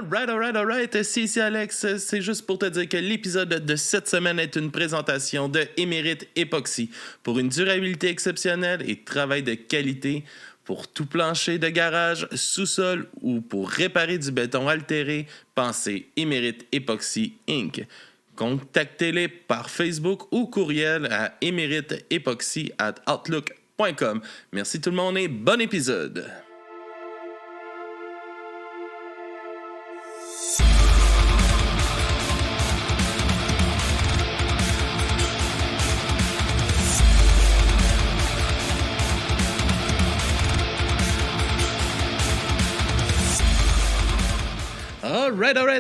Alright. C'est ici Alex. C'est juste pour te dire que l'épisode de cette semaine est une présentation de Émérite Époxy. Pour une durabilité exceptionnelle et travail de qualité, pour tout plancher de garage, sous-sol ou pour réparer du béton altéré, pensez Émérite Époxy Inc. Contactez-les par Facebook ou courriel à emeriteepoxy@outlook.com. Merci tout le monde et bon épisode!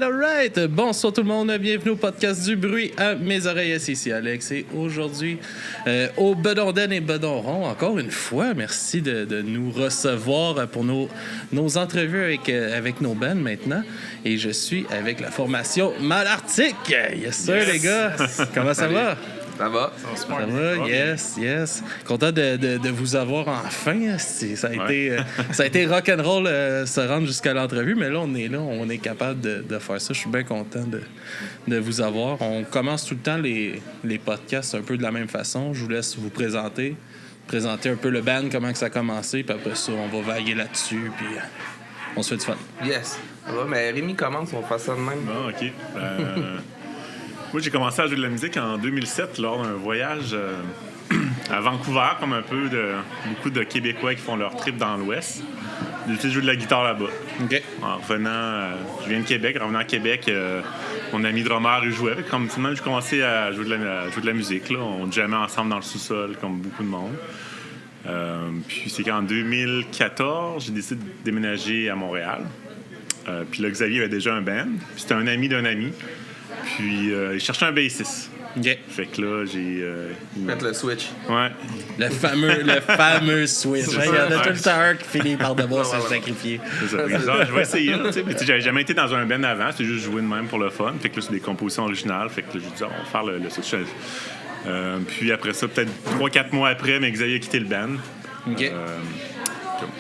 Alright. Bonsoir tout le monde, bienvenue au podcast du bruit à mes oreilles. C'est ici Alex et aujourd'hui au Bedondaine et Bedonron, encore une fois, merci de nous recevoir pour nos entrevues avec nos bands maintenant. Et je suis avec la formation Malartic. Yes sir les gars, comment ça va? Ça va? Ça va, yes. Content de vous avoir enfin. Ça a été rock'n'roll se rendre jusqu'à l'entrevue, mais là, on est capable de faire ça. Je suis bien content de vous avoir. On commence tout le temps les podcasts un peu de la même façon. Je vous laisse vous présenter un peu le band, comment que ça a commencé, puis après ça, on va vaguer là-dessus, puis on se fait du fun. Yes. Ça va, mais Rémi commence, on va faire ça de même. Bon, OK. Moi, j'ai commencé à jouer de la musique en 2007 lors d'un voyage à Vancouver, comme beaucoup de Québécois qui font leur trip dans l'Ouest. J'ai été jouer de la guitare là-bas. OK. En revenant, je viens de Québec. En revenant à Québec, mon ami drummer, il jouait. Comme tout le monde, j'ai commencé à jouer de la musique. Là. On jammait ensemble dans le sous-sol, comme beaucoup de monde. Puis c'est qu'en 2014, j'ai décidé de déménager à Montréal. Puis là, Xavier avait déjà un band. Puis c'était un ami d'un ami. Puis il cherchait un bassiste. OK. Fait que là, j'ai... Faites le switch. Ouais. Le fameux switch. Il y en a tout le temps un qui finit par devoir se sacrifier. C'est ça. Je vais essayer. J'avais jamais été dans un band avant. C'était juste jouer de même pour le fun. Fait que là, c'est des compositions originales. Fait que là, j'ai dit, on va faire le switch. Puis après ça, peut-être 3-4 mois après, mais Xavier a quitté le band. OK. Je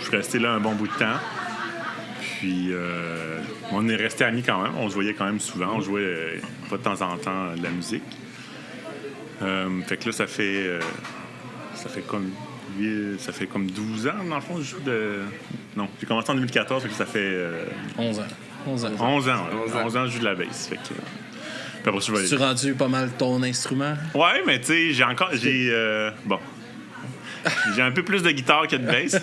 suis resté là un bon bout de temps. Puis on est restés amis quand même. On se voyait quand même souvent. On jouait pas de temps en temps de la musique. Fait que là, ça fait comme 12 ans, dans le fond, je joue de... Non, j'ai commencé en 2014, fait que ça fait... 11 ans. 11 ans, je joue de la bass. Fait que... Puis après, je vais... Tu rendu pas mal ton instrument? Ouais, mais tu sais, j'ai un peu plus de guitare que de bass.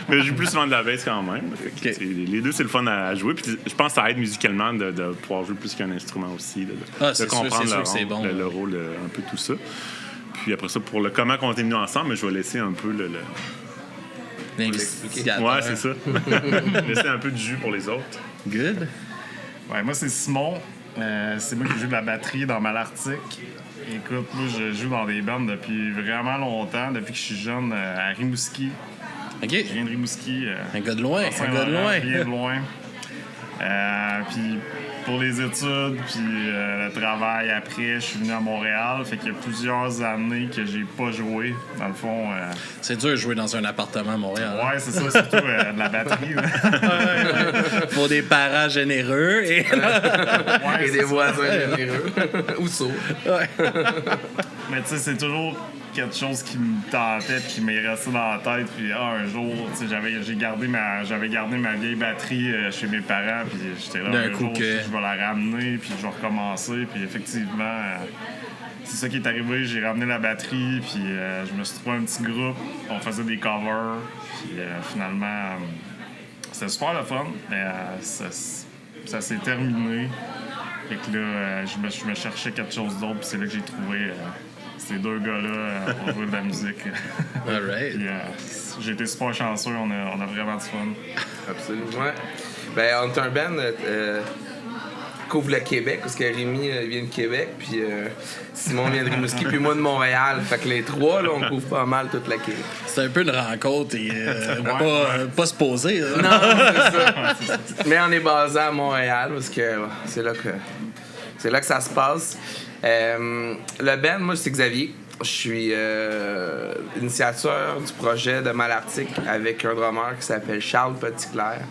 Mais je joue plus souvent de la bass quand même. Okay. Les deux, c'est le fun à jouer. Puis je pense que ça aide musicalement de pouvoir jouer plus qu'un instrument aussi. De comprendre le rôle, un peu tout ça. Puis après ça, pour le comment on est venus ensemble, je vais laisser un peu l'investigateur. Ouais, c'est ça. Laisser un peu de jus pour les autres. Good. Ouais, moi, c'est Simon. C'est moi qui joue de la batterie dans Malartic. Écoute, moi, je joue dans des bandes depuis vraiment longtemps, depuis que je suis jeune, à Rimouski. OK. Je viens de Rimouski. Un gars de loin. Je viens de loin. Puis pour les études, puis le travail après, je suis venu à Montréal. Fait qu'il y a plusieurs années que j'ai pas joué. Dans le fond... C'est dur de jouer dans un appartement à Montréal. Ouais, c'est ça, surtout de la batterie. Faut des parents généreux et... et des voisins généreux. Ou sourds. Ouais. Mais tu sais, c'est toujours quelque chose qui me tentait, qui m'est resté dans la tête. Puis un jour, tu sais, j'avais gardé ma vieille batterie chez mes parents. Puis j'étais là, un jour, je vais la ramener, puis je vais recommencer. Puis effectivement, c'est ça qui est arrivé. J'ai ramené la batterie, puis je me suis trouvé un petit groupe. On faisait des covers. Puis finalement, c'était super le fun. Mais ça s'est terminé. Fait que là, je me cherchais quelque chose d'autre, puis c'est là que j'ai trouvé ces deux gars-là pour jouer de la musique. All right. Puis, j'ai été super chanceux, on a vraiment du fun. Absolument. Ouais. Ben, on est un band couvre le Québec, parce que Rémi vient de Québec, puis Simon vient de Rimouski, puis moi de Montréal. Fait que les trois, là, on couvre pas mal toute la Québec. C'est un peu une rencontre et pas se poser. Là. Non, c'est ça. Mais on est basé à Montréal, parce que c'est là que ça se passe. Le band, moi, c'est Xavier. Je suis initiateur du projet de Malartic avec un drummer qui s'appelle Charles Petitclerc.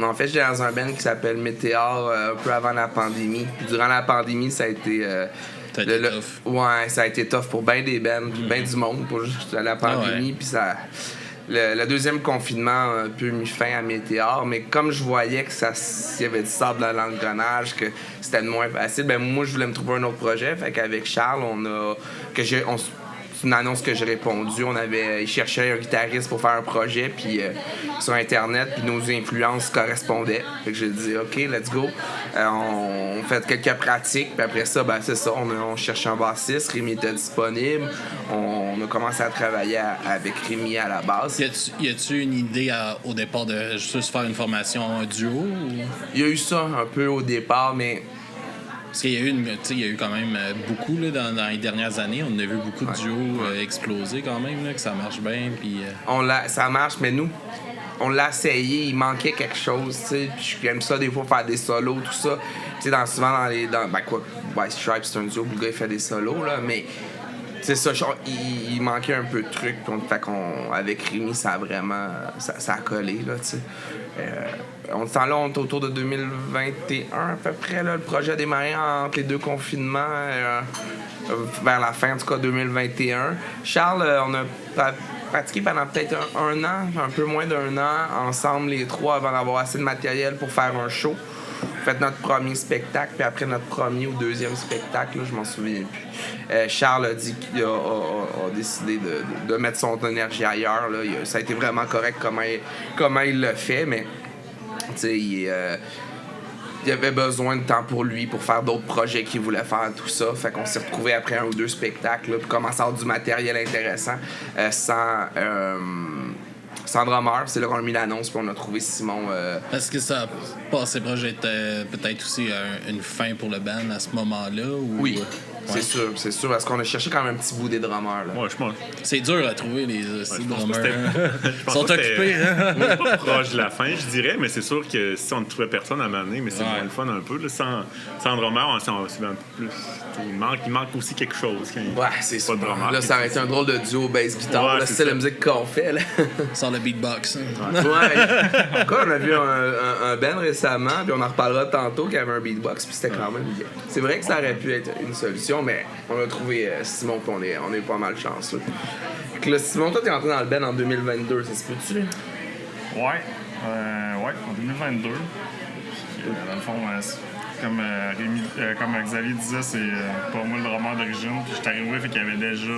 En fait, j'étais dans un band qui s'appelle Météor un peu avant la pandémie. Puis durant la pandémie, ça a été... Ça a été tough. Ouais, ça a été tough pour bien des bands, puis bien du monde pour juste la pandémie. Puis ça... Le deuxième confinement a un peu mis fin à Météor, mais comme je voyais que il y avait du sable dans l'engrenage, que c'était de moins facile, ben moi, je voulais me trouver un autre projet. Fait qu'avec Charles, c'est une annonce que j'ai répondu. Il cherchait un guitariste pour faire un projet puis sur Internet, puis nos influences correspondaient. Fait que j'ai dit OK, let's go. On fait quelques pratiques, puis après ça, ben c'est ça. On cherchait un bassiste. Rémi était disponible. On a commencé à travailler avec Rémi à la base. Y a-tu une idée au départ de juste faire une formation duo? Ou... Il y a eu ça un peu au départ, mais. Parce qu'il y a eu quand même beaucoup là, dans les dernières années. On a vu beaucoup de duos exploser quand même, là, que ça marche bien. Puis, ça marche, mais nous, on l'a essayé, il manquait quelque chose. Puis j'aime ça des fois faire des solos, tout ça. Souvent dans les. White Stripes, c'est un duo, le gars il fait des solos, là, mais. C'est ça, il manquait un peu de trucs. Fait avec Rémi, ça a vraiment. Ça a collé, là, tu sais. On est autour de 2021 à peu près. Là, le projet a démarré entre les deux confinements, vers la fin, en tout cas 2021. Charles, on a pratiqué pendant peut-être un an, un peu moins d'un an, ensemble les trois, avant d'avoir assez de matériel pour faire un show. Fait notre premier spectacle, puis après notre premier ou deuxième spectacle, là, je m'en souviens plus. Charles a dit qu'il a décidé de mettre son énergie ailleurs. Là. Ça a été vraiment correct comment il l'a fait, mais il avait besoin de temps pour lui, pour faire d'autres projets qu'il voulait faire, tout ça. Fait qu'on s'est retrouvés après un ou deux spectacles, là, puis commencer à avoir du matériel intéressant sans drummer. C'est là qu'on a mis l'annonce, puis on a trouvé Simon. Est-ce que ça a passé proche d'être peut-être aussi une fin pour le band à ce moment-là? Ou... Oui. C'est sûr, parce qu'on a cherché quand même un petit bout des drummers. Là. Ouais, je pense. C'est dur à trouver, les drummers. Ils sont occupés. Pas proche de la fin, je dirais, mais c'est sûr que si on ne trouvait personne à m'amener, mais c'est moins le fun un peu. Là. Sans drummer, on s'en va un peu plus. Il manque aussi quelque chose. Ouais, c'est sûr. Là, ça aurait été un drôle de duo bass-guitare. C'est la musique qu'on fait. Là. Sans le beatbox. Ouais. Quoi, on a vu un band récemment, puis on en reparlera tantôt, qui avait un beatbox, puis c'était quand même bien. C'est vrai que ça aurait pu être une solution, mais on a trouvé Simon, puis on est pas mal chanceux. Là, Simon, toi, t'es rentré dans le band en 2022, ça se peut-tu? Ouais, en 2022. Dans le fond, comme Xavier disait, c'est pas moi le drummer d'origine. Puis j'étais arrivé, fait qu'il y avait déjà.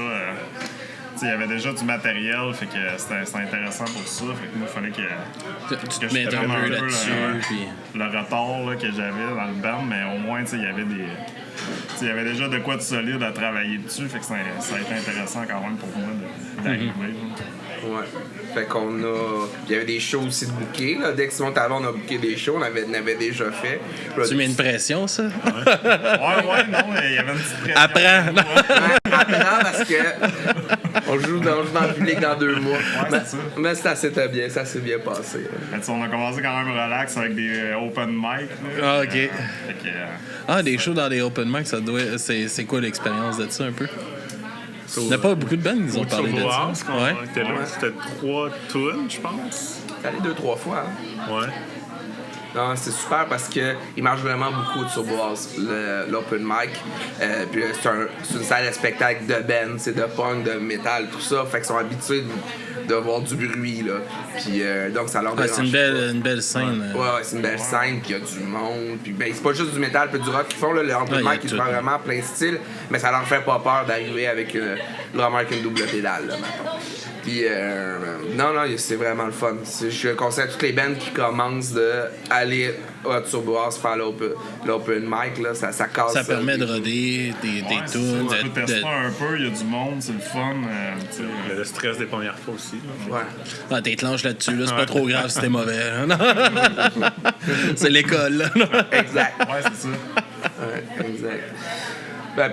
Il y avait déjà du matériel, fait que c'était intéressant pour ça. Fait que moi, il fallait que je mette un peu là-dessus. Le retard là, que j'avais dans le band, mais au moins, il y avait il y avait déjà de quoi de solide à travailler dessus. Fait que ça a été intéressant quand même pour moi d'arriver. Ouais. Fait qu'on a. Il y avait des shows aussi de booker. Là. Dès que Simon t'avais, on a booké des shows, on avait déjà fait. Tu mets une pression, ça? Ouais, non, il y avait une petite pression. Apprends parce que on joue dans le public dans 2 mois. Ouais, c'est ça. Mais ça s'est bien passé. On a commencé quand même relax avec des open mic. Ah, OK. Des shows dans des open mic, ça doit. C'est quoi l'expérience de ça un peu? Il n'y a pas beaucoup de bands qui ont parlé de ça. C'était 3 tunes, je pense. T'es allé 2-3 fois. Hein? Ouais. Non, c'est super parce qu'il marche vraiment beaucoup de Turbo House, l'open mic. Puis c'est une salle de spectacle de band, c'est de punk, de métal, tout ça. Fait qu'ils sont habitués de voir du bruit, là. Puis donc ça leur dérange. C'est une belle scène. Ouais, c'est une belle scène, puis il y a du monde. Puis c'est pas juste du métal puis du rock qu'ils font, là. Le open mic, ils font vraiment plein de styles, mais ça leur fait pas peur d'arriver avec le drummer avec une double pédale, là, maintenant. Puis, non, c'est vraiment le fun. Je conseille à toutes les bands qui commencent d'aller à Turbo House faire l'open mic, là, ça casse. Ça permet de roder des tunes. Tu peux tester un peu, il y a du monde, c'est le fun. Le stress des premières fois aussi. Là. Ouais. T'es clenche là-dessus, là, c'est pas trop grave si t'es mauvais. C'est l'école, là. Exact. Ouais, c'est ça. Ouais, exact.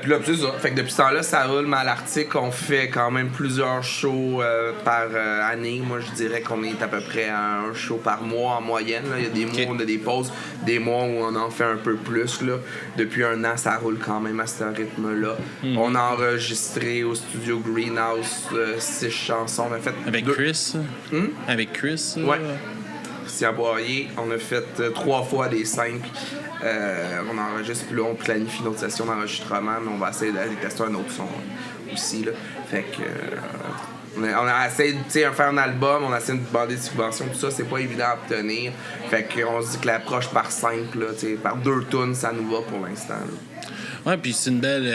Puis là, c'est ça. Fait que depuis ce temps-là, ça roule mal arctique. On fait quand même plusieurs shows par année. Moi, je dirais qu'on est à peu près à un show par mois en moyenne. Là. Il y a des mois où on a des pauses, des mois où on en fait un peu plus. Là. Depuis un an, ça roule quand même à ce rythme-là. On a enregistré au studio Greenhouse 6 chansons. On a fait Avec Chris? Avec Chris? Ouais. Christian Boyer. On a fait 3 fois des 5. On enregistre, puis là, on planifie notre session d'enregistrement, mais on va essayer d'aller tester un autre son aussi. Là. Fait que... on a essayé de faire un album, on a essayé de demander des subventions, tout ça, c'est pas évident à obtenir. Fait qu'on se dit que l'approche par simple, là, par 2 tunes, ça nous va pour l'instant. Là. Ouais, puis c'est une belle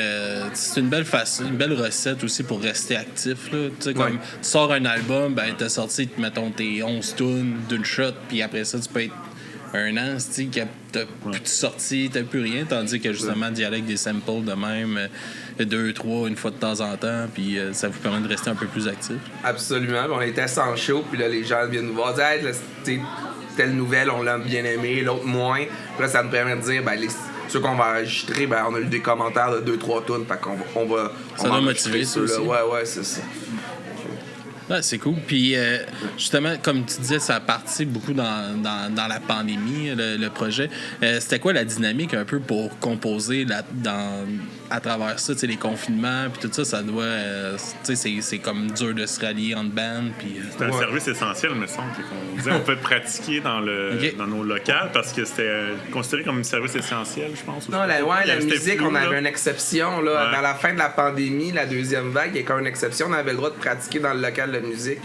recette aussi pour rester actif. Là. Tu sais, comme tu sors un album, ben t'as sorti, mettons, tes 11 tunes d'une shot, puis après ça, tu peux être un an, tu sais, que t'as plus de sortie, t'as plus rien, tandis que justement, d'y aller avec des samples de même, 2, 3, une fois de temps en temps, puis ça vous permet de rester un peu plus actif. Absolument. On était sans show, puis là, les gens viennent nous voir, dire, hey, là, telle nouvelle, on l'a bien aimé, l'autre moins. Puis là, ça nous permet de dire, ben, ceux qu'on va enregistrer, ben, on a eu des commentaires de 2-3 tunes, fait qu'on va. Ça doit motiver, ça aussi. Ouais, c'est ça. Ouais, c'est cool. Puis, justement, comme tu disais, ça a parti beaucoup dans la pandémie, le projet. C'était quoi la dynamique un peu pour composer à travers ça, les confinements, puis tout ça, ça doit... c'est comme dur de se rallier en band. C'est un service essentiel, me semble. On disait on peut pratiquer dans nos locales parce que c'était considéré comme un service essentiel, je pense. Non, la musique, on avait une exception. Là. Ouais. Dans la fin de la pandémie, la deuxième vague, il y a quand même une exception. On avait le droit de pratiquer dans le local de musique.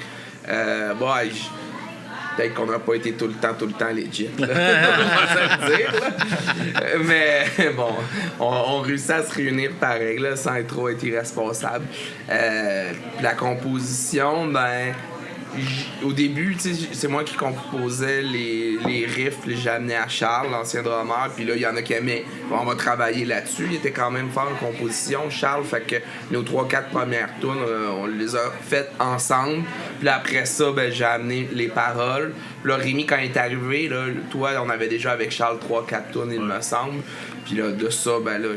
Peut-être qu'on n'a pas été tout le temps legit. Mais bon, on réussit à se réunir pareil, là, sans être trop irresponsable. La composition, ben... Au début, c'est moi qui composais les riffs, j'ai amené à Charles, l'ancien drummer, puis là, il y en a qui aimaient. On va travailler là-dessus. Il était quand même fort en composition, Charles, fait que nos 3-4 premières tunes, on les a faites ensemble. Puis là, après ça, ben, j'ai amené les paroles. Puis là, Rémi, quand il est arrivé, là, toi, on avait déjà avec Charles 3-4 tunes, il me semble. Puis là, de ça, ben là,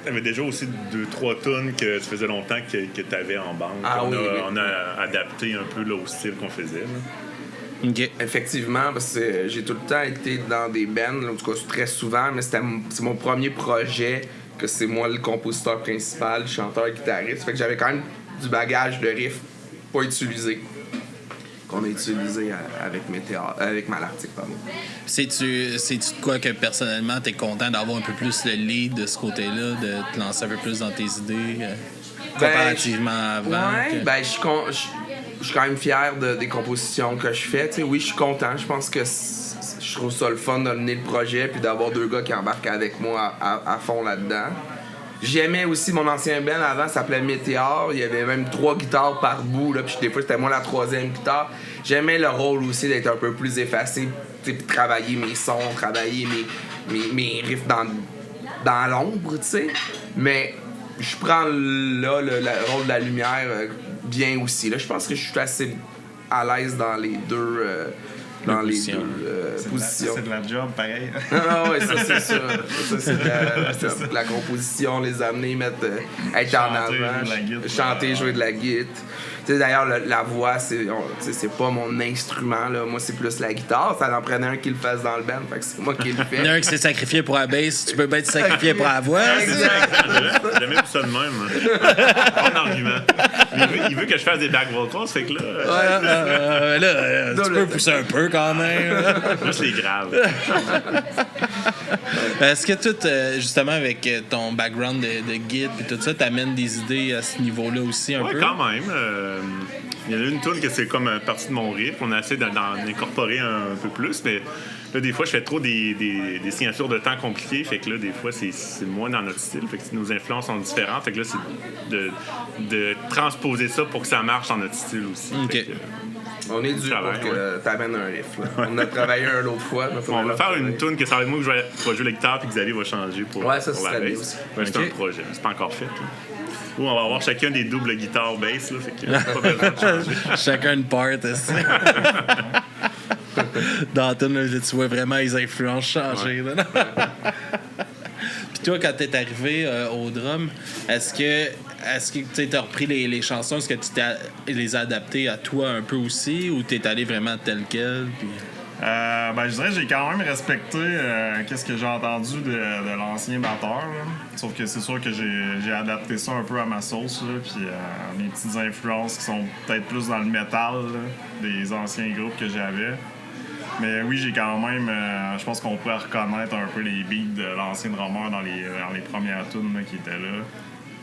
T'avais déjà aussi 2-3 tunes que ça faisait longtemps que t'avais en bande. On a adapté un peu là, au style qu'on faisait. Là. Okay. Effectivement, parce que j'ai tout le temps été dans des bands, en tout cas très souvent, mais c'est mon premier projet, que c'est moi le compositeur principal, le chanteur, le guitariste. Fait que j'avais quand même du bagage de riff pas utilisé. Qu'on a utilisé avec Malartic, pardon. C'est-tu de quoi que personnellement t'es content d'avoir un peu plus le lead de ce côté-là, de te lancer un peu plus dans tes idées comparativement avant? Ouais, je suis quand même fier des compositions que je fais. T'sais, oui, je suis content. Je pense que je trouve ça le fun de mener le projet puis d'avoir 2 gars qui embarquent avec moi à fond là-dedans. J'aimais aussi mon ancien band avant, ça s'appelait Météor. Il y avait même 3 guitares par bout, là, puis des fois c'était moi la 3e guitare. J'aimais le rôle aussi d'être un peu plus effacé, puis travailler mes sons, travailler mes riffs dans l'ombre, tu sais. Mais je prends là le rôle de la lumière bien aussi. Là, je pense que je suis assez à l'aise dans les deux. Positions. C'est de la job, pareil. Oui, ça, c'est sûr. Ça, c'est de la composition, les amener, être chanter, en avant, chanter, jouer de la guitare. D'ailleurs, la voix, c'est pas mon instrument. Là. Moi, c'est plus la guitare. Ça en prenait un qui le fasse dans le band. Fait que c'est moi qui le fais. Il y en a un qui s'est sacrifié pour la bass. Tu peux bien te sacrifier pour la voix. Exact. J'ai jamais vu ça de même. Bon argument. Il veut que je fasse des back vocals, fait que là... tu peux pousser un peu quand même. Là, c'est grave. Est-ce que tout, justement, avec ton background de guide et tout ça, t'amènes des idées à ce niveau-là aussi un peu? Oui, quand même. Il y en a une tune que c'est comme partie de mon riff. On a essayé d'en incorporer un peu plus, mais là, des fois, je fais trop des signatures de temps compliquées. Fait que là, des fois, c'est moins dans notre style. Fait que nos influences sont différentes. Fait que là, c'est de transposer ça pour que ça marche dans notre style aussi. Okay. On est dû pour que t'amènes un riff. Là. On a travaillé un autre fois. On va faire une tune que ça va être moi que je vais jouer la guitare puis Xavier va changer pour ça pour la bass. C'est un projet. C'est pas encore fait. Là. Ou on va avoir chacun des doubles guitares bass. Là, fait que pas besoin de changer. Chacun une part. Dans la tune, tu vois vraiment les influences changer. Ouais. Puis toi, quand t'es arrivé au drum, est-ce que tu as repris les chansons? Est-ce que tu les as adaptées à toi un peu aussi? Ou t'es allé vraiment tel quel? Puis... je dirais que j'ai quand même respecté qu'est-ce que j'ai entendu de l'ancien batteur. Là. Sauf que c'est sûr que j'ai adapté ça un peu à ma sauce. Puis mes petites influences qui sont peut-être plus dans le métal là, des anciens groupes que j'avais. Mais oui, j'ai quand même... je pense qu'on pourrait reconnaître un peu les beats de l'ancien drummer dans les premières tunes qui étaient là.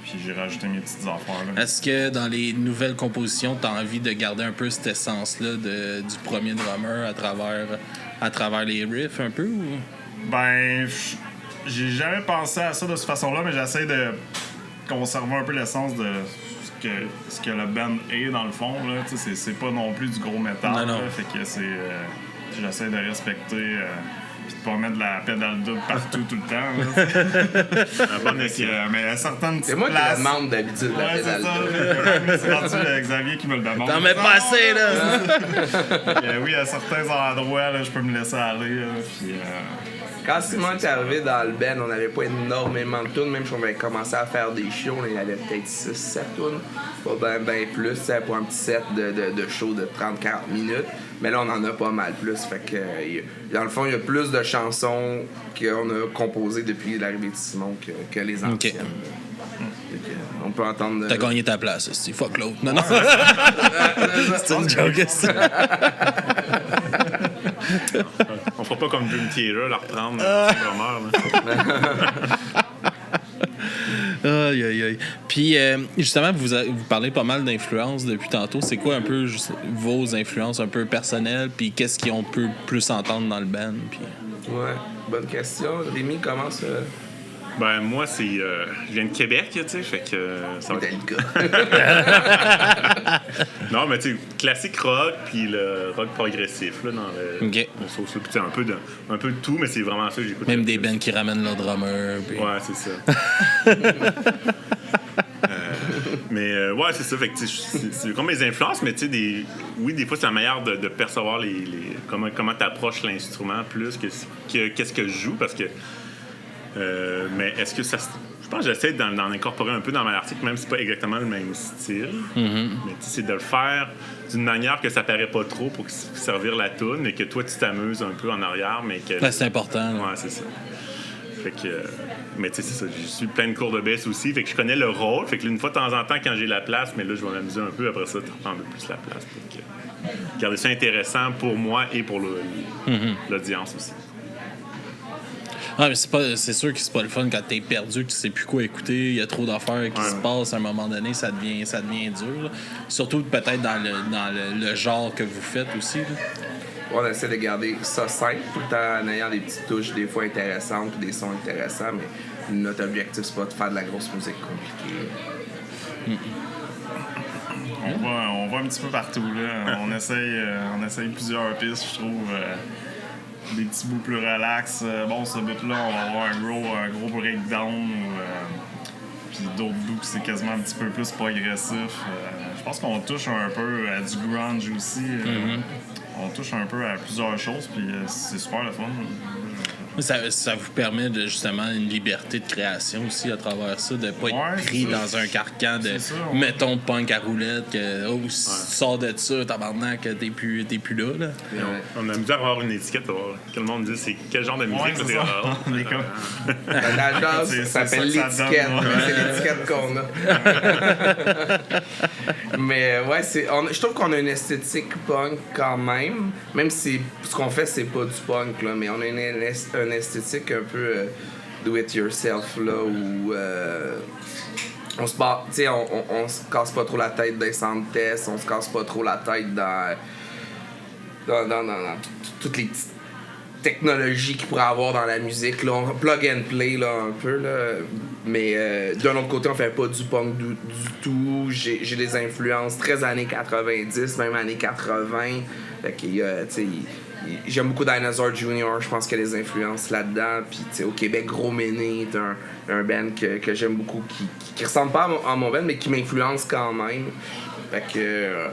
Puis j'ai rajouté mes petites affaires. Là. Est-ce que dans les nouvelles compositions, tu as envie de garder un peu cette essence-là du premier drummer à travers les riffs un peu? Ou? Ben, j'ai jamais pensé à ça de cette façon-là, mais j'essaie de conserver un peu l'essence de ce que le band est dans le fond. Là. C'est pas non plus du gros métal. Non. Là, fait que j'essaie de respecter... Puis de pas mettre de la pédale double partout tout le temps. Un bon essai. Mais à certaines petites c'est moi places... qui la demande d'habitude, la pédale double. C'est rendu Xavier qui me le demande. T'en mets pas assez, là! Oui, à certains endroits, là, je peux me laisser aller. Là, puis, Quand Simon est arrivé dans le band, on n'avait pas énormément de tunes, même si on avait commencé à faire des shows, il y avait peut-être 6-7 tunes, pas ben plus, pour un petit set de show de 30-40 minutes. Mais là, on en a pas mal plus. Fait que, dans le fond, il y a plus de chansons qu'on a composées depuis l'arrivée de Simon que les anciennes. Okay. On peut entendre... T'as gagné ta place, c'est fuck l'autre. Non. C'est une joke, ça. On fera pas comme Dream Theater, la reprendre, c'est drummer. Aïe, aïe, aïe. Puis, justement, vous parlez pas mal d'influences depuis tantôt. C'est quoi un peu vos influences un peu personnelles? Puis, qu'est-ce qu'on peut plus entendre dans le band? Puis... Ouais, bonne question. Rémi, commence... Ben, moi, je viens de Québec, tu sais, fait que ça va être... Non, mais tu sais, classique rock, puis le rock progressif, là, dans le sauce. Puis un peu de tout, mais c'est vraiment ça que j'écoute. Même des bands qui ramènent leur drummer. Puis... Ouais, c'est ça. Ouais, c'est ça. Fait que c'est comme mes influences, mais tu sais, oui, des fois, c'est la manière de percevoir comment t'approches l'instrument plus que qu'est-ce que je joue, parce que... mais est-ce que ça... Je pense que j'essaie d'en incorporer un peu dans mon article, même si c'est pas exactement le même style. Mm-hmm. Mais c'est de le faire d'une manière que ça paraît pas trop pour servir la toune, mais que toi, tu t'amuses un peu en arrière, mais que... c'est important. Ouais, c'est ça. Fait que... Mais tu sais, c'est ça. Je suis plein de cours de baisse aussi, fait que je connais le rôle. Fait que une fois de temps en temps, quand j'ai la place, mais là, je vais m'amuser un peu. Après ça, tu reprends un peu plus la place. Pour garder ça intéressant pour moi et pour l'audience aussi. Ah, mais c'est sûr que c'est pas le fun quand t'es perdu, que tu sais plus quoi écouter, il y a trop d'affaires qui se passent à un moment donné, ça devient dur. Là. Surtout peut-être dans le genre que vous faites aussi. Là. On essaie de garder ça simple, tout le temps en ayant des petites touches des fois intéressantes ou des sons intéressants, mais notre objectif, c'est pas de faire de la grosse musique compliquée. On va un petit peu partout. Là. On essaye plusieurs pistes, je trouve. Des petits bouts plus relax. Ce bout-là, on va avoir un gros breakdown. Puis d'autres bouts, c'est quasiment un petit peu plus progressif. Je pense qu'on touche un peu à du grunge aussi. On touche un peu à plusieurs choses, puis c'est super le fun. Ça vous permet de justement une liberté de création aussi à travers ça, de pas être pris dans un carcan de mettons punk à roulette, que si tu sors de ça, tabarnak, t'es plus là. On a misère à avoir une étiquette, que le monde dise c'est quel genre de musique c'est rare. La jazz, ça s'appelle l'étiquette, c'est l'étiquette qu'on a. Mais ouais, je trouve qu'on a une esthétique punk quand même si ce qu'on fait c'est pas du punk là, mais on a une esthétique un peu do it yourself là, où on se casse pas trop la tête dans les centres tests, on se casse pas trop la tête dans toutes les petites technologies qu'il pourrait avoir dans la musique là, on plug and play là un peu là, mais d'un autre côté on fait pas du punk du tout. J'ai des influences très années 90, même années 80, fait que j'aime beaucoup Dinosaur Jr., je pense qu'il y a des influences là-dedans. Puis au Québec, Gros Méné est un band que j'aime beaucoup, qui ressemble pas à mon band, mais qui m'influence quand même. Fait que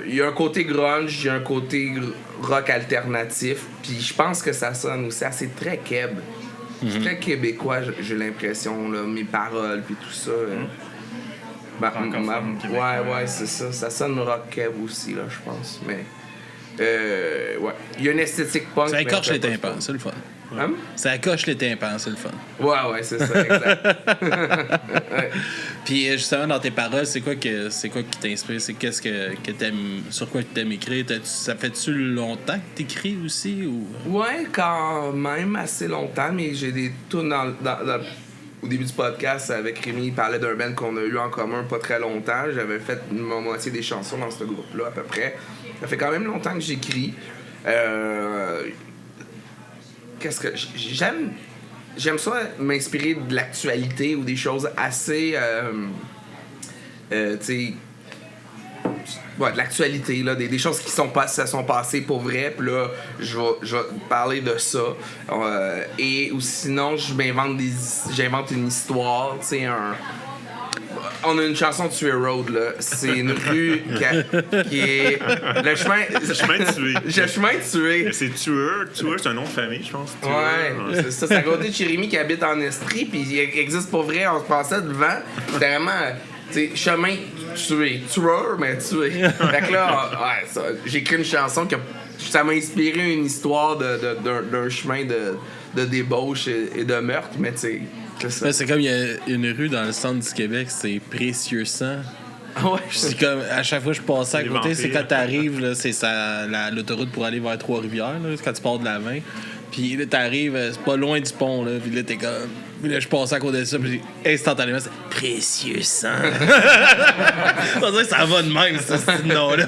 il y a un côté grunge, il y a un côté rock alternatif, puis je pense que ça sonne aussi assez très keb. C'est très québécois, j'ai l'impression, là, mes paroles puis tout ça. Ouais, c'est ça. Ça sonne rock keb aussi, là, je pense. Mais ouais, il y a une esthétique punk. Ça écorche les tympans, c'est le fun. Hein? Ça coche les tympans, c'est le fun. Ouais, c'est ça, exact. Ouais. Puis justement, dans tes paroles, c'est quoi qui t'inspire? C'est qu'est-ce que t'aimes, sur quoi tu t'aimes écrire? Ça fait-tu longtemps que t'écris aussi? Ou... Ouais, quand même assez longtemps, mais j'ai des tunes au début du podcast avec Rémi, il parlait d'un band qu'on a eu en commun pas très longtemps. J'avais fait ma moitié des chansons dans ce groupe-là à peu près. Ça fait quand même longtemps que j'écris. Qu'est-ce que j'aime ça m'inspirer de l'actualité ou des choses assez tu sais de l'actualité là, des choses qui sont passées pour vrai, puis là je vais parler de ça et ou sinon j'invente une histoire, tu sais on a une chanson de Tuer Road, là. C'est une rue qui est... Le chemin tué. Le chemin tué. C'est Tueur, c'est un nom de famille, je pense. Tueur. Ouais, c'est ça. C'est à côté de Jérémy qui habite en Estrie, puis il existe pour vrai. On se passait devant. C'était vraiment... Tu sais, chemin tué. Tueur, mais tué. Fait que là, j'ai écrit une chanson que ça m'a inspiré une histoire d'un chemin de débauche et de meurtre, mais tu sais... C'est comme il y a une rue dans le centre du Québec, c'est Précieux Sang. Ouais. C'est comme à chaque fois que je passais à côté, c'est quand t'arrives, là, c'est l'autoroute pour aller vers Trois-Rivières, là, quand tu pars de la 20. Puis là, t'arrives, c'est pas loin du pont, là, puis là, t'es comme. Puis là, je passais à côté de ça, puis instantanément, c'est Précieux Sang. On dirait que ça va de même, ce nom-là.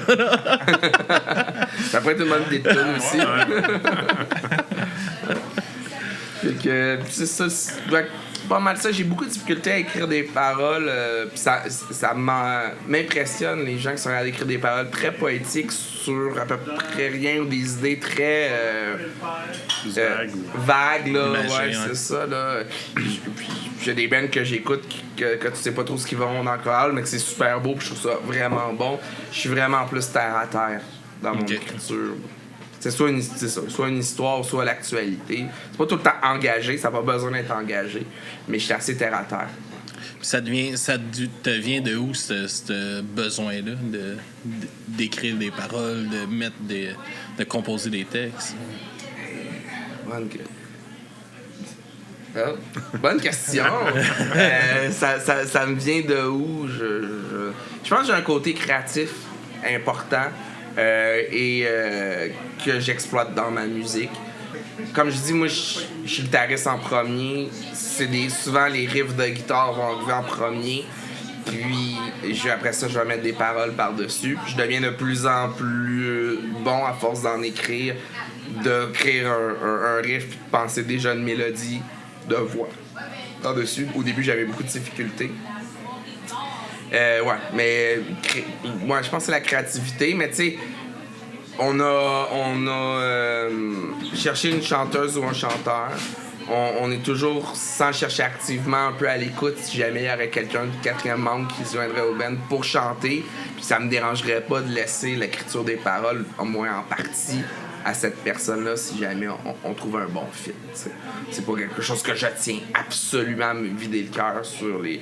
Ça pourrait être une bonne des tunes aussi. Fait que, c'est ça, pas mal ça. J'ai beaucoup de difficultés à écrire des paroles. Pis ça m'impressionne, les gens qui sont à écrire des paroles très poétiques sur à peu près rien ou des idées très vagues. Là. Ouais, c'est ça. Là. Puis j'ai des bands que j'écoute que tu sais pas trop ce qu'ils vont dans le choral, mais que c'est super beau. Puis je trouve ça vraiment bon. Je suis vraiment plus terre à terre dans mon écriture. C'est soit une histoire, soit l'actualité. C'est pas tout le temps engagé, ça n'a pas besoin d'être engagé, mais je suis assez terre à terre. Ça te vient de où, ce besoin-là d'écrire des paroles, de composer des textes? Bonne question. Ça me vient de où? Je pense que j'ai un côté créatif important. Que j'exploite dans ma musique. Comme je dis, moi, je suis guitariste en premier. Souvent, les riffs de guitare vont arriver en premier. Puis, après ça, je vais mettre des paroles par-dessus. Puis, je deviens de plus en plus bon à force d'en écrire, d'écrire un riff, puis de penser déjà une mélodie de voix par-dessus. Au début, j'avais beaucoup de difficultés. Mais je pense que c'est la créativité, mais tu sais, on a cherché une chanteuse ou un chanteur. On est toujours, sans chercher activement, un peu à l'écoute si jamais il y aurait quelqu'un de quatrième membre qui se joindrait au band pour chanter. Puis ça me dérangerait pas de laisser l'écriture des paroles, au moins en partie, à cette personne-là si jamais on trouve un bon fit. T'sais. C'est pas quelque chose que je tiens absolument à me vider le cœur sur les